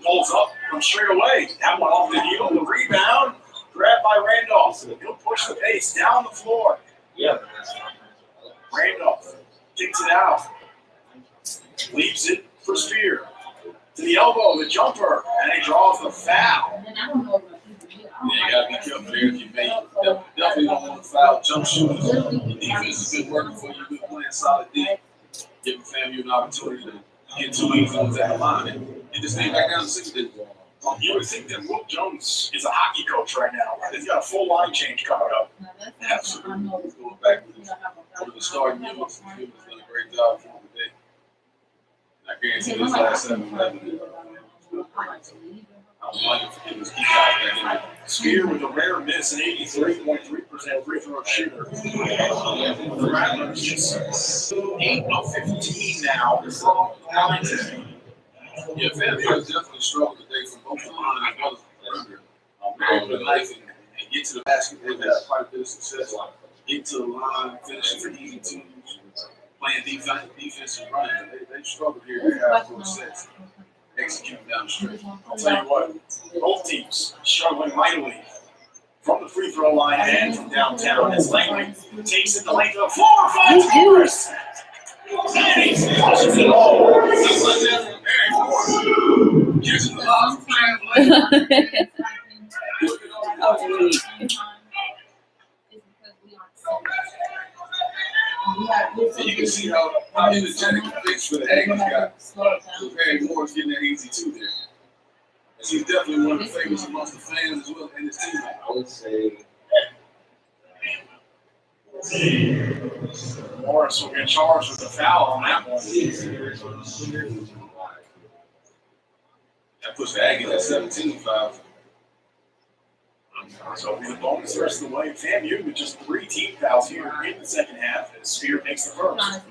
Pulls up from straight away. That one off the heel. The rebound. Grabbed by Randolph. He'll push the pace down the floor. Yeah. Randolph kicks it out. Leaves it for Spear. To the elbow, the jumper. And he draws the foul. Yeah, you got to be careful there if you make it. Definitely don't want to foul jump shooters. The defense has been working for you. You've been playing solid D. Giving FAMU an opportunity to get 2 lead zones at the line and get this thing back down to 6 digits. You would think that Will Jones is a hockey coach right now. He's got a full line change coming up. Absolutely. Going back to the starting units, he was doing a great job for him today. And I guarantee this last 7-11. I'm wondering if he was keep out that game. Spear with a rare miss, an 83.3% free throw shooter. The Rattlers just 8 of 15 now from Arlington. Yeah, FAMU has definitely struggled today from both the line as well as the perimeter. Very good life and get to the basket. They've had quite a bit of success. Get to the line, finishing for easy twos, playing defense and running. They struggled here. They have 4 sets. Executing down the stretch. I'll tell you what, both teams struggling mightily from the free throw line and from downtown. As Langley takes it the length of the floor, finds Morris. And he flushes it all. Here's the love from Cam You can see how energetic the bench for the Aggies got. So Barry Moore's getting that easy too there. And he's definitely one of the favorites amongst the fans as well and his team. I would say Morris will get charged with a foul on that one. That puts the Aggies at 17 fouls. So it'll be the bonus the rest of the way. FAMU with just 3 team fouls here in the second half, and Spear makes the first.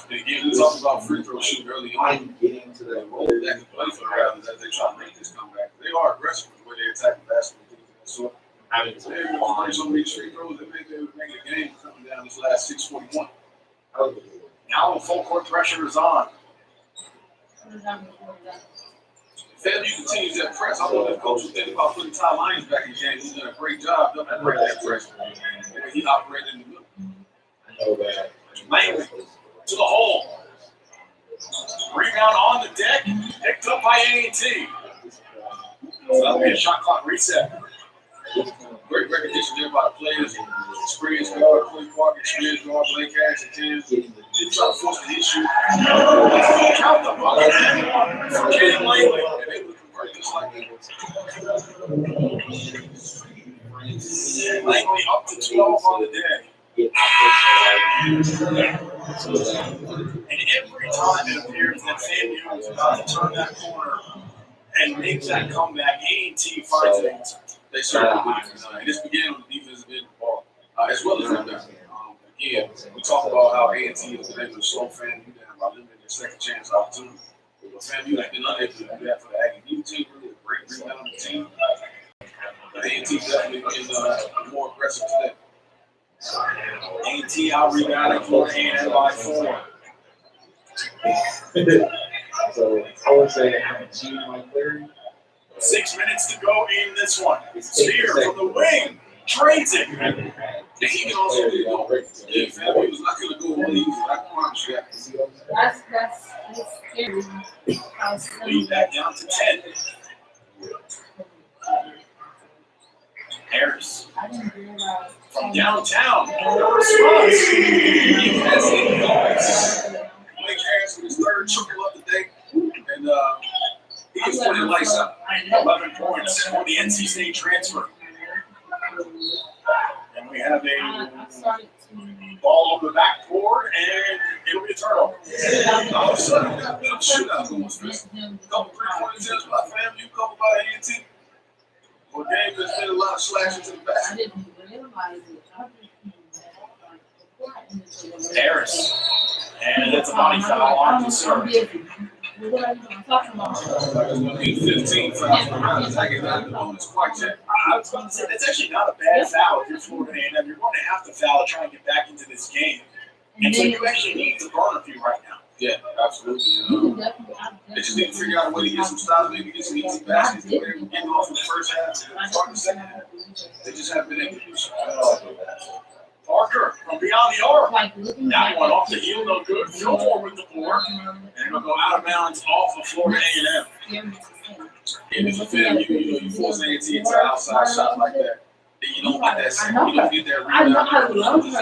And again, we talked about free throw shooting early on. I'm getting to that role. That can play for the Rattlers as they try to make this comeback. They are aggressive with the way they attack the basketball. So Having to they're going to some of these free throws. They make a game coming down this last 6:41. Now the full court pressure is on. FAMU continues that press. I know that coach was thinking about putting Ty Lyons back in the game. He's done a great job doing that press. He operated in the middle. I know that. Langley to the hole. Rebound on the deck, picked up by A&T. So that'll be a shot clock reset. Great recognition there by the players. Experienced guard, Clay Clark, experienced guard, Blake Harris, and Tim. They try to force the issue. Count the bucket and for Caden Langley. And they would convert just like that. Langley up to 12 on the day. And every time it appears that FAMU is about to turn that corner and make that comeback, A&T finds an answer. They certainly do. And this began on the defensive end of the ball, as well as rebounding. Again, we talk about how A&T has been able to slow FAMU down by limiting their second chance opportunity. But FAMU has been unable to do that for the Aggie team. Really a great rebounding team. But A&T definitely been more aggressive today. A&T out rebounding Florida by 4. So I would say I'm achieving my clarity. 6 minutes to go in this one. Spear from the wing. Trades it. And he can also do it. Yeah, FAMU was not going to go one easy. I promise you that. That's scary. Lead that down to 10. Harris from downtown. No response. He has it. Blake Harris with his 3rd triple of the day. And He gets playing lights out. 11 points for the NC State transfer. And we have a ball on the backboard, and it'll be a turnover. All of a sudden, we got a bit of a shootout going, man. Couple 3-point attempts by FAMU, couple by A&T. Well, game has been a lot of slashes in the back. I didn't realize it. Harris. And that's a body foul on the serve. What are you talking about? It's going to be 15 fouls for round attacking that opponent's quite yet. I was going to say, that's actually not a bad foul if you're Florida A&M. You're going to have to foul to try and get back into this game. And so you actually need to burn a few right now. Yeah, absolutely. They just need to figure out a way to get some stops, maybe get some easy baskets. They were getting off in the first half, starting the second half. They just haven't been able to do so. Parker from beyond the arc. That one off the heel, no good. Fillmore with the board. And it'll go out of bounds off of Florida A&M. And if you feel you force A&T into an outside shot like that, then you don't get that second, you don't get that rebound. Those are things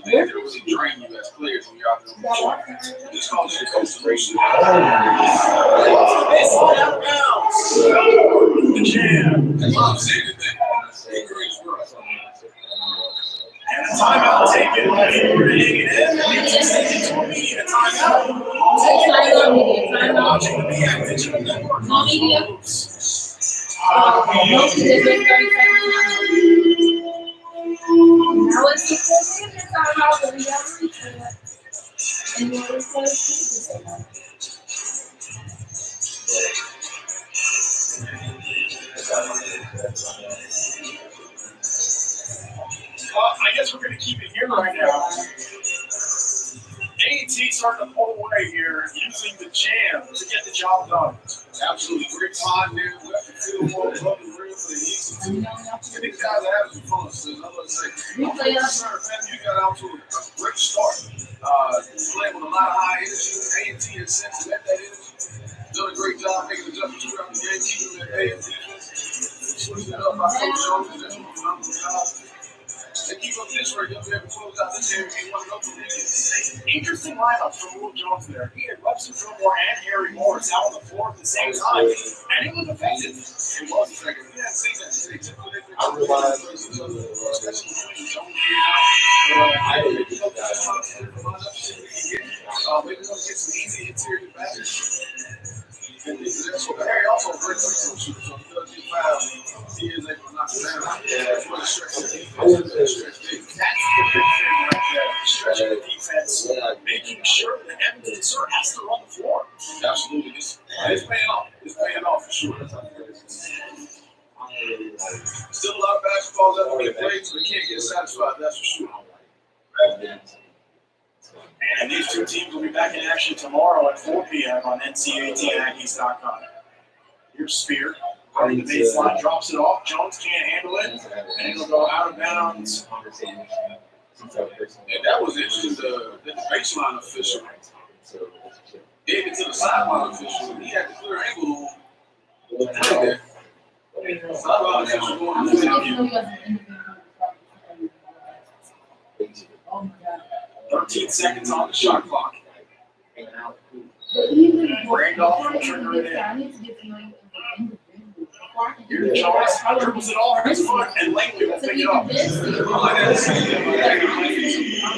that really drain you as players when you're out there on the court. Just call it your concentration. Out of bounds. The jam. That's what I'm saying today. And a timeout taken by Florida A&M. It's going to be a timeout. Watching the BX Digital Network. No media. No, Oh, he did it 30 seconds. Now it's just a minute timeout, but we got to reach it. And then it's going to I guess we're going to keep it here right now. A&T starting to pull away here, using the jam to get the job done. Absolutely great time there. We have to feel more above the rim for the easy team. And these guys are having fun. So I'm going to say, I'm concerned, man, you got out to a great start. Playing with a lot of high energy. A&T has since met that energy. Done a great job making adjustments throughout the game, keeping that A&T defense. Switching it up by Coach Jones. They're doing a phenomenal job. They keep up this rate, they'll be able to close out this game and want to go for the Interesting lineup from Will Jones there. He had Webster Fillmore and Harry Morris out on the floor at the same time, and it was effective. It was effective. We hadn't seen that today. Typically, they've been I realized especially when the zone being out. I didn't get maybe we'll get some easy interior baskets. And that's what Harry also a great free throw shooter. So he does get fouled. He is able to knock it down. That's what the stretch of defense. That's the big thing right there. Stretching the defense, making sure that Evan Sir has to run the floor. Absolutely. It's paying off. It's paying off for sure. Still a lot of basketball left to be played, so we can't get satisfied, that's for sure. And these two teams will be back in action tomorrow at 4 p.m. on NCATaggies.com. Here's Spear. Running the baseline, drops it off. Jones can't handle it, and it'll go out of bounds. And that was interesting. The baseline official gave it to the sideline official. He had the clear angle on. Sideline official going to the 13 seconds on the shot clock. Randolph will trigger it in. Here, Jones dribbles it off his foot, and Langley will pick it up. I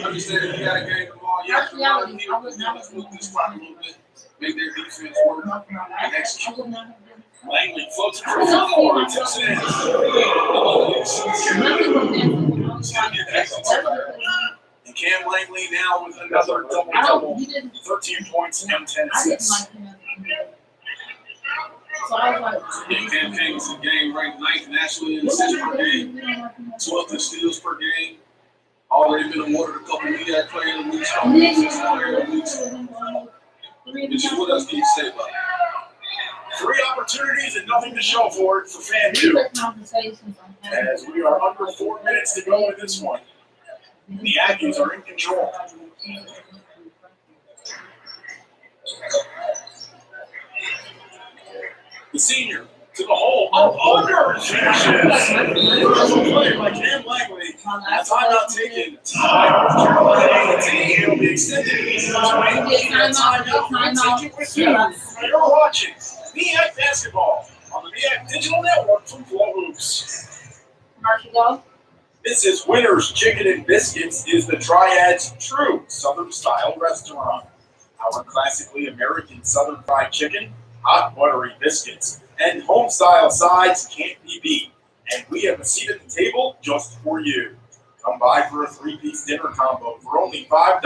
understand if you got a game tomorrow, you have to run the let's move this clock a little bit, make their defense work, and execute. Langley floats it for Fillmore, tips it in. And Cam Langley now with another double-double, 13 points and 10 assists. Cam King's a game ranked 9th nationally in assists per game, 12th in steals per game. Already been awarded a couple of EAC player of the week, player of the week. What else can you say about it? 3 opportunities and nothing to show for it for FAMU. As we are under 4 minutes to go in this one. The Aggies are in control. The senior to the hole, up under, finishes. Beautiful play by Cam Langley. A timeout taken by North Carolina A&T. It'll be extended. So A&T got a timeout. Take it with you. You're watching MEAC basketball on the MEAC Digital Network from Flow Hoops. Commercial. This is Winners Chicken and Biscuits is the Triad's true Southern style restaurant. Our classically American Southern fried chicken, hot buttery biscuits, and home style sides can't be beat. And we have a seat at the table just for you. Come by for a 3-piece dinner combo for only $5.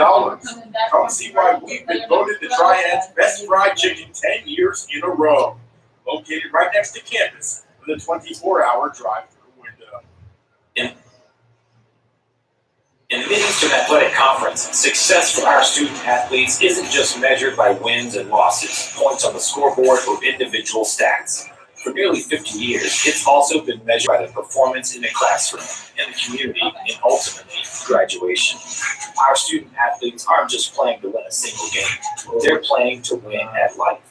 Come see why we've been voted the Triad's best fried chicken 10 years in a row. Located right next to campus with a 24-hour drive-through window. In the Mid-Eastern Athletic Conference, success for our student athletes isn't just measured by wins and losses, points on the scoreboard, or individual stats. For nearly 50 years, it's also been measured by the performance in the classroom, in the community, and ultimately, graduation. Our student athletes aren't just playing to win a single game. They're playing to win at life.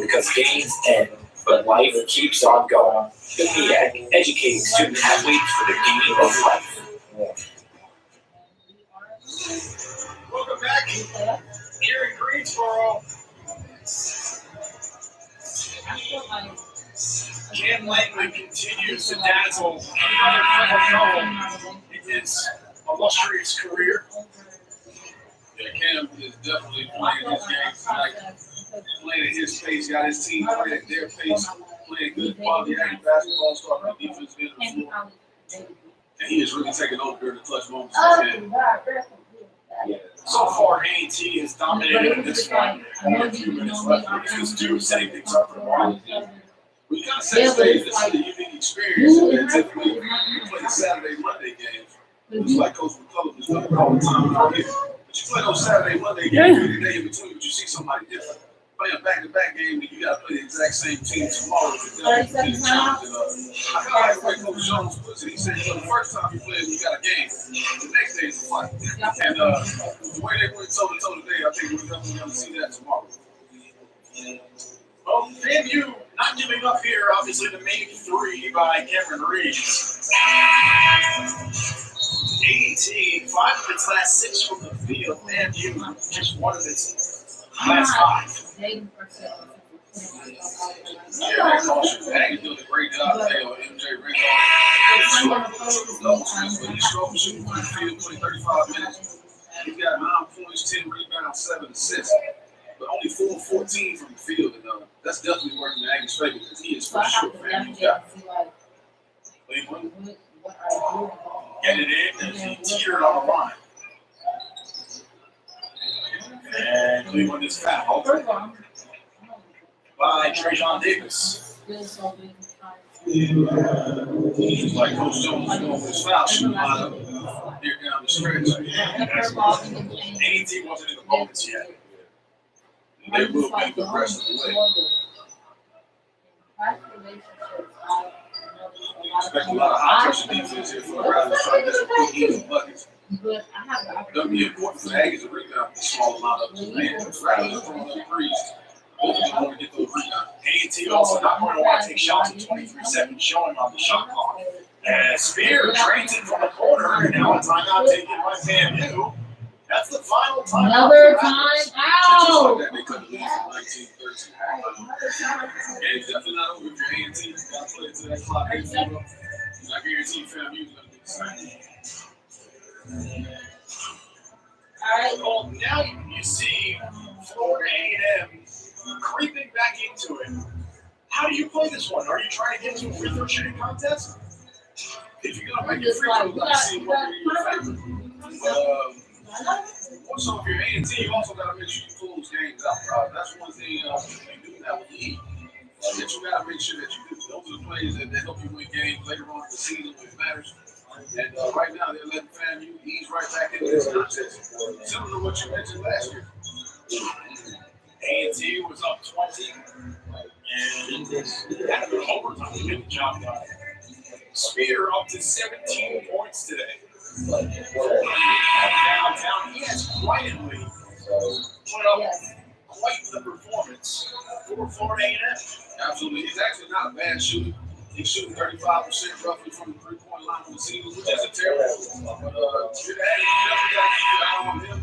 Because games end, but life keeps on going. The MEAC, educating student athletes for the game of life. Welcome back here in Greensboro. Cam Langley continues to dazzle in his illustrious career. Yeah, Cam is definitely playing his game tonight. Playing at his pace, got his team playing at their pace, playing good quality basketball, starting the defense being on the floor. And he is really taking over during the clutch moments. So far, NET has dominated in this one. Only a few minutes left. Just do setting things up for tomorrow. We kind of set stage. This is a unique experience. And typically, we play the Saturday, Monday games. It's like Coach McCullough was doing all the time before here. But you play those Saturday, Monday games, every day in between, but you see somebody different. Play a back-to-back game, and you got to play the exact same team tomorrow. I kind of like the way Coach Jones puts it. He said, the first time you play, you got a game. The next day is a fight. And the way they went toe-to-toe today, I think we're definitely going to see that tomorrow. Well, FAMU not giving up here. Obviously, the main three by Cameron Reeves. AT, 5 of its last 6 from the field. FAMU just 1 of its last 5. Yeah, that caution. Ag is doing a great job today on MJ Ringo. He's strong shooting from the field, 35 minutes. He's got 9 points, 10 rebounds, 7 assists. But only 4 of 14 from the field. And that's definitely working the Aggies' favor because he is for sure FAMU's guy. Cleveland. Get it in as he teetered on the line. And Cleveland is fouled by Trajan Davis. Like Coach Jones is going for his foul shooting lineup here down the stretch. AT wasn't in the bonus yet. They will be the rest of the way. Expect a lot of high pressure defense here for the Riders trying to get some quick easy buckets. That'll be important for the Aggies to rebound this small amount of man. The Riders are throwing up threes. Both of them want to get those rebounds. AT also not going to want to take shots at 23 seconds showing on the shot clock. And Spear trains it from the corner, and now a timeout taken by FAMU. That's the final time. Another time out. They couldn't lose in 1913. Game's definitely not over if you're A&T. You got to play it to that clock. I guarantee FAMU is going to do the same. All right, well, now you see Florida A&M creeping back into it. How do you play this one? Are you trying to get to a free throw shooting contest? If you're going to make it free throw, let's see what you're in favor. Also, if you're A&T, you also got to make sure you close games out. That's one thing you do in that league. That you got to make sure that you do. Those are the plays that help you win games later on in the season when it matters. And right now, they're letting FAMU ease right back into this contest. Similar to what you mentioned last year. A&T was up 20. And had a bit of overtime to get the job done. Spear up to 17 points today. Downtown, he has quietly put up quite the performance for Florida A&M. Absolutely. He's actually not a bad shooter. He's shooting 35% roughly from the three-point line on the season, which isn't terrible. But you definitely got to keep an eye on him.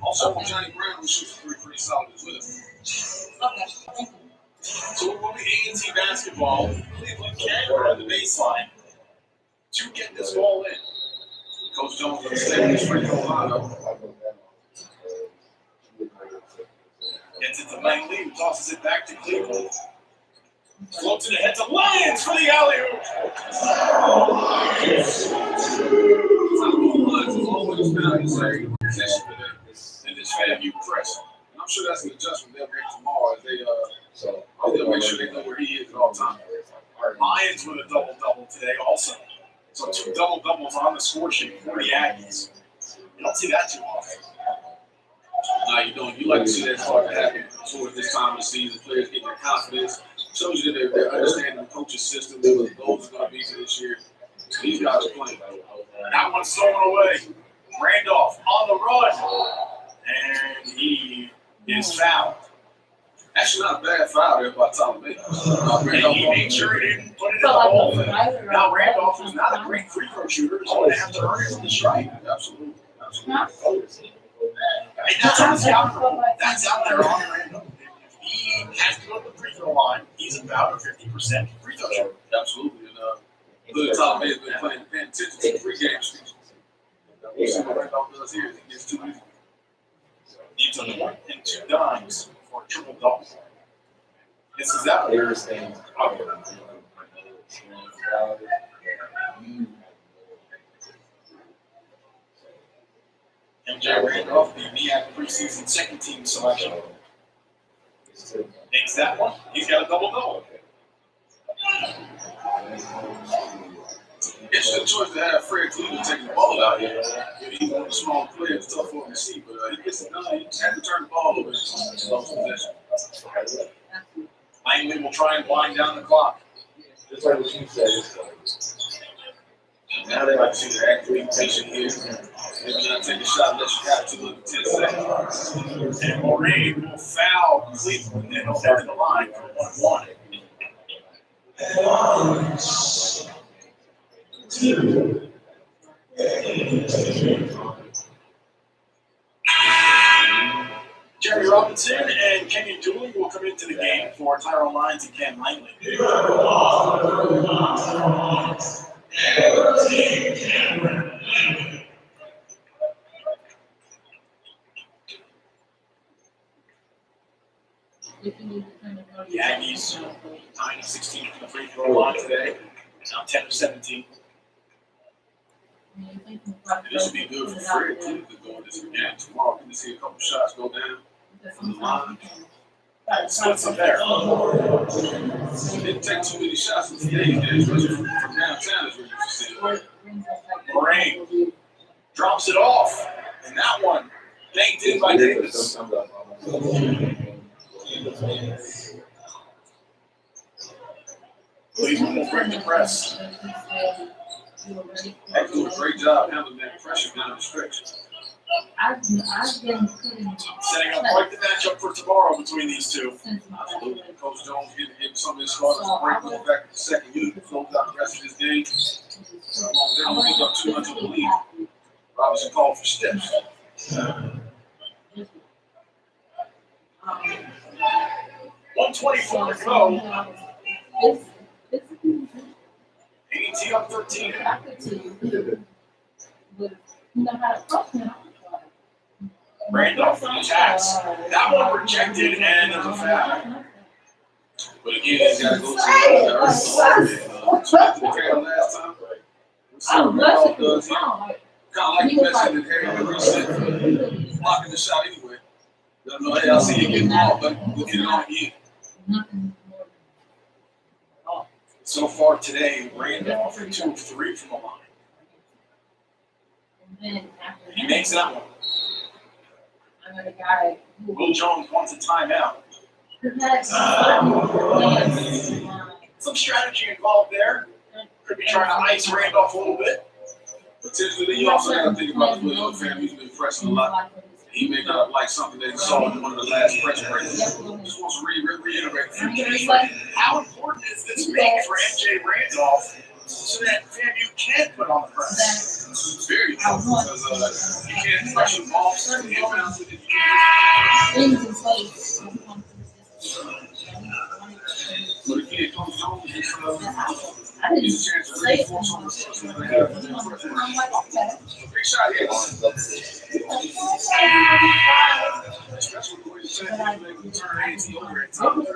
Also, Johnny Brown, who shoots three pretty solid as well. Okay. So it will be A&T basketball. Cleveland can run the baseline to get this ball in. Coach Jones will stay with his free throw lineup. Gets it to Langley, who tosses it back to Cleveland. Floats it ahead to Lyons for the alley-oop. Always been necessary position in this FAMU press. And I'm sure that's an adjustment they'll make tomorrow as they'll make sure they know where he is at all times. Lyons with a double-double today also. So 2 double-doubles on the score sheet for the Aggies. You don't see that too often. Now you don't. You like to see that start to happen towards this time of the season. Players getting their confidence. Shows you that they're understanding the coach's system, what the goals are going to be for this year. So these guys are playing. That one's stolen away. Randolph on the run. And he is fouled. Actually, not a bad foul there by Tom Baker. And he made sure he didn't put it in the hole. Now Randolph, who's not a great free throw shooter, is going to have to earn it from the stripe. Absolutely. I mean, that's honestly out there. That's out there on Randolph. If he has to go to the free throw line, he's about a 50% free throw shooter. Absolutely. And good Tom Baker's been paying attention to the pregame speech. We'll see what Randolph does here. He gets 2 easy. Needs a 1 and 2 dimes for a triple double. This is out there. MJ Randolph, the NCAT preseason second team selection. Makes that one. He's got a double-double. Interesting choice to have Fred Cleveland taking the ball out here. He's one of the small players, it's tough for him to see, but he gets it done. He had to turn the ball over in his possession. Langley will try and wind down the clock. Just like what you said. Now they like to see the athlete patient here. Maybe not take a shot unless you have to look at 10 seconds. And Moraine will foul Cleveland, and he'll head to the line for 1-1. Jerry Robinson and Kenyon Dooley will come into the game for Tyrone Lyons and Ken Langley. The Aggies 9-16 from the free throw line today. Now 10-17. This would be good for Fred Cleveland to go in this game tomorrow. Can you see a couple shots go down from the line? Splits up there. He didn't take too many shots in today's game, especially from downtown, as we used to see. Moraine drops it off, and that one banked in by Davis. Cleveland will bring the press. They do a great job handling that pressure down the stretch. I've been putting Setting up quite the matchup for tomorrow between these two. Absolutely. Coach Jones getting some of his starters a break, going back to the second unit to close out the rest of this game. As long as they don't give up too much of the lead. Robinson called for steps. 1:24 to go. A&T up 13. Randolph attacks. That one rejected, and there's a foul. But again, he's got to go to the last time. Randolph does kind of like you mentioned in Harry the reset, blocking the shot anyway. Let know, hey, I see you getting the ball, but we'll get it on again. So far today, Randolph 2 of 3 from the line. He makes that one. Will Jones wants a timeout. Some strategy involved there. Could be trying to ice Randolph a little bit. Potentially, you also got to think about the way other families been pressing a lot. He may not like something that he saw in one of the last press breaks. Just wants to reiterate a few things. How important is this make for MJ Randolph so that FAMU can put on the press? Very important because you can't pressure balls to inbounds with it. I didn't say it. I'm like, okay. Big shot here. Especially when you turn AT over at times.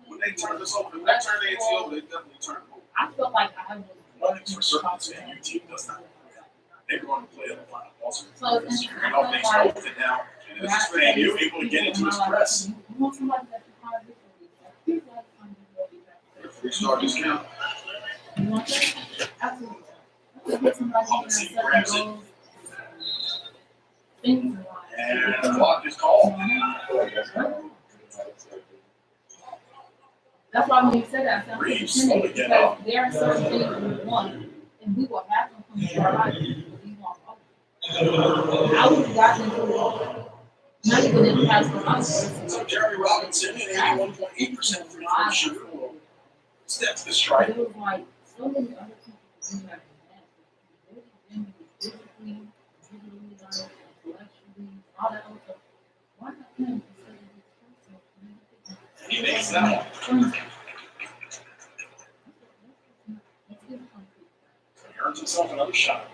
When they turn this over, when they turn AT over, they definitely turn it over. I felt like I was One thing's for certain, this FAMU team does not. They're going to play on the final ball. So so things are open now. And it's just FAMU able to get into this press. You want somebody that can kind of do it. Free start discount. You want that? Absolutely. Get somebody Let's see, that grabs it. goes. Things And the block is called. That's why when you said that, I sounded Reeves, intimidated, slowly get because up. there are certain things we want, and we will have them come to our life. We want all. I would have gotten into it. Not even in high school. So Jeremy Robinson at 81.8% free throw shooter will step to the strike. It was like so many other people do that. Physically, intellectually, all that other stuff. Why not him instead of this person? He makes that one. So he earns himself another shot.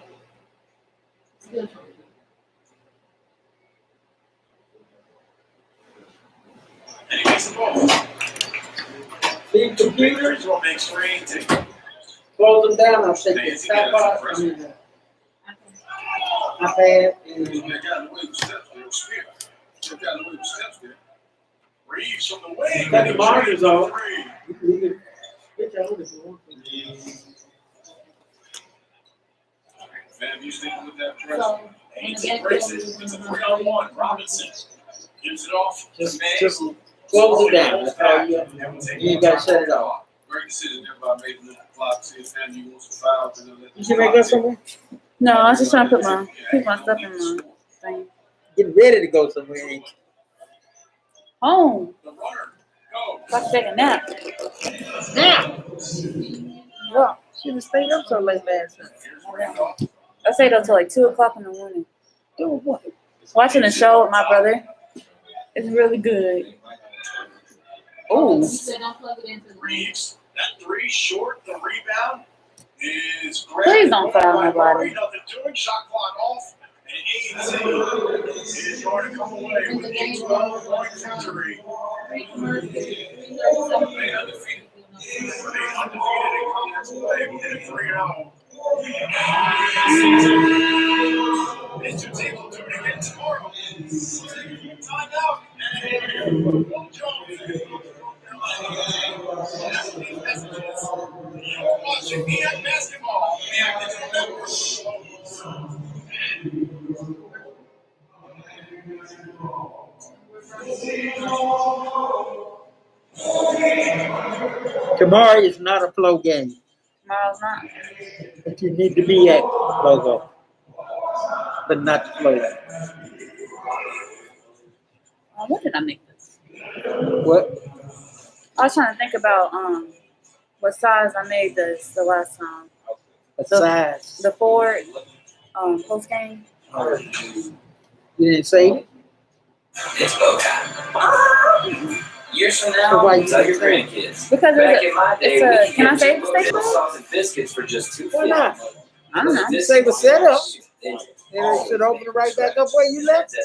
And he makes the ball. Big Big computer, free throw makes three. close them down, I'll take the top off, I mean, iPad, and They got the way with steps there. Spear. They got the way with steps there. Reeves from the wing. got the monitors on. Three. You can get your own if you want to. FAMU sticking with that press. So, Haynes breaks it. It's a 3-on-1. Robinson gives it off. Just close it down, that's all you got. You ain't gotta shut it off. Great decision there by making the clock see if FAMU wants to foul. You should make up somewhere? No, I was just trying to put my stuff in my thing. Get ready to go somewhere, ain't you? Home. The runner. Go. If I could take a nap. Now! Yeah. She was staying up so late last night. I stayed up till like 2 o'clock in the morning. Doing what? Watching a show with my brother. It's really good. Oh. you said don't plug it into the Reeves. That three short. The rebound is grabbed. Please don't foul by nobody. Murray. Nothing doing. Shot clock off. And AT is going to come away with a 12-point victory. They undefeated. They undefeated in conference play with a 3-0. These two teams will do it again tomorrow. Time out. And Will Jones. These messages. You're watching NCAT basketball. NCAT Digital Network. Tomorrow is not a flow game, Tomorrow's not. but you need to be at logo, but not the flow game. What did I make this? What? I was trying to think about what size I made this the last time. Besides, The Ford post game. you didn't say it? It's go time. Years from So now, why tell you your saying grandkids. Because Back in my day, we could can I get say two the station? Bojangles sauce and biscuits for just $2.50. Why not? I don't know. Say the setup. And it should open it right back up where you left.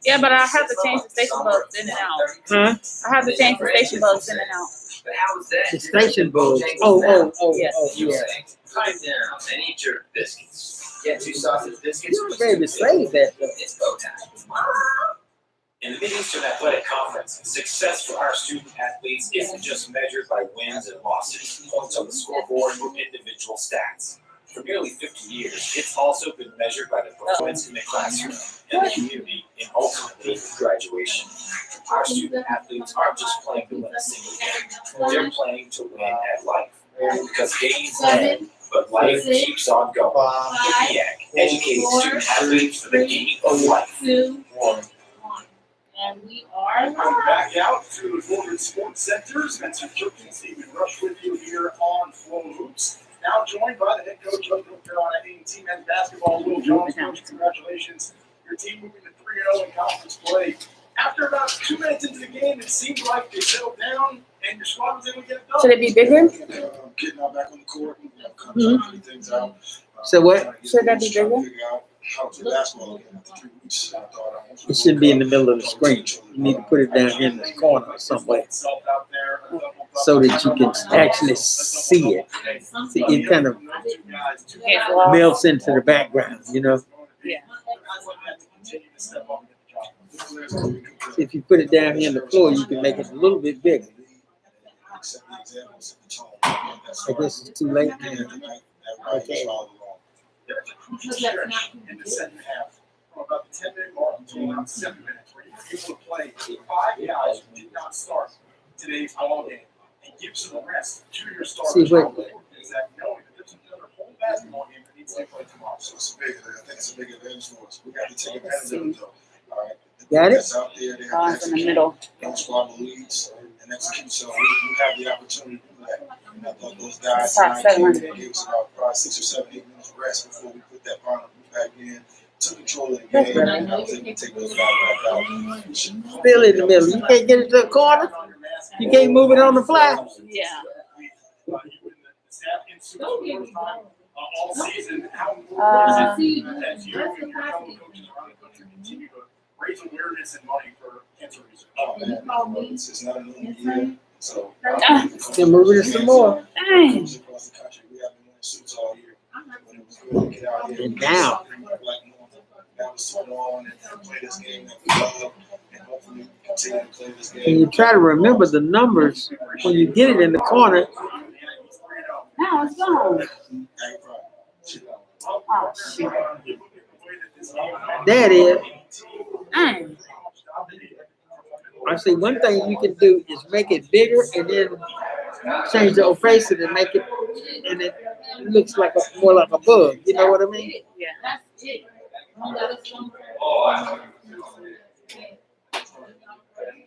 Yeah, but I have to change the station bulbs in and out. Huh? I have to change the station bulbs in and out. But how is that? The station bulbs. Bojangles Oh, now? Yes. You yeah. say, pipe down and eat your biscuits. Get 2 sausage biscuits. You baby say that though. It's go time. In the Mid-Eastern Athletic Conference, success for our student athletes isn't just measured by wins and losses, points on the scoreboard, or individual stats. For nearly 50 years, it's also been measured by the performance in the classroom, in the community, and ultimately graduation. Our student athletes aren't just playing to win a single game, they're playing to win at life. Because games end, but life keeps on going. EAC, educating student athletes for the game of life. 2, 1. And we are Welcome back out to the Northern Sports Center. Spencer Church and Stephen Rush with you here on Flow Hoops. Now joined by the head coach of North Carolina A&T men's basketball, Will Jones. Coach, congratulations. Your team moving to 3-0 in conference play. After about 2 minutes into the game, it seemed like they settled down and your squad was able to get it done. Should it be bigger? Getting out back on the court, kind of trying to figure things out. So what? Should that be Trying to bigger? figure out how to play basketball again after 3 weeks. I thought It should be in the middle of the screen. You need to put it down here in this corner or somewhere so that you can actually see it. See, it kind of melts into the background, you know? Yeah. If you put it down here on the floor, you can make it a little bit bigger. I guess it's too late now. Okay. In the second half, from about the 10-minute mark until around 7 minutes, where you were able to play 5 guys who did not start today's ball game and give some rest to your starters. See what? Is that knowing that there's another whole basketball game that needs to play tomorrow. So it's a big, I think it's a big advantage for us. We got to take advantage of it though. All right. Got it? That's out there. They have to In the middle. don't squad the leads and execute. So we have the opportunity to do that. And I thought those guys Top tonight 700. gave us about probably 6 or 7, 8 minutes rest before we put that final group back in. Took control of the game, and I was able to take those guys back out. Still in the middle. You can't get it to the corner. You can't move it on the fly. Yeah. All season, how Uh, as you and your fellow coaches around the country continue to raise awareness and money for cancer research. Oh man, it's not a new year, so Can move it some more. Dang. across the country, we have been wearing suits all year. When it was good to get out here And now. that was so long and play this game that we love, and hopefully continue to play this game. And you try to remember the numbers when you get it in the corner. Now it's gone. Oh, shoot. There it is. Dang. I see one thing you can do is make it bigger and then change the opacity and make it, and it looks like more like a bug. You know what I mean? Yeah.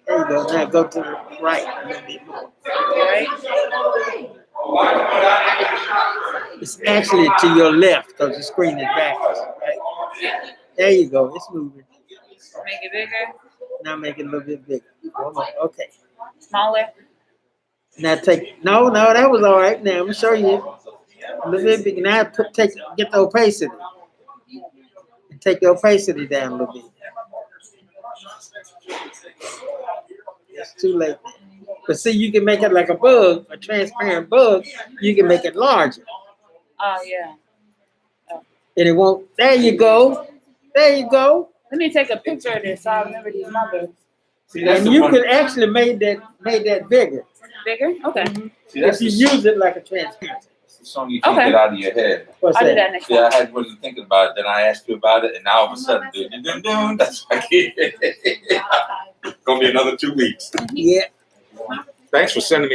There you go. Now go to the right a little bit more. Right? It's actually to your left because the screen is backwards. Right? There you go. It's moving. Make it bigger. Now make it a little bit bigger. Okay. Smaller. Now take that was all right. Now I'm gonna show you a little bit bigger. Now get the opacity. And take the opacity down a little bit. It's too late. But see, you can make it like a bug, a transparent bug. You can make it larger. Oh, yeah. And it won't. There you go. There you go. Let me take a picture of this so I remember these numbers. And you could actually made that bigger. Bigger? Okay. See, that's If you use it like a transparent. the song you can't Okay. get out of your head. What's I'll do that? that next Yeah, time. I wasn't thinking about it. Then I asked you about it, and now all of a sudden, that's like gonna be another 2 weeks. Yeah. Thanks for sending me the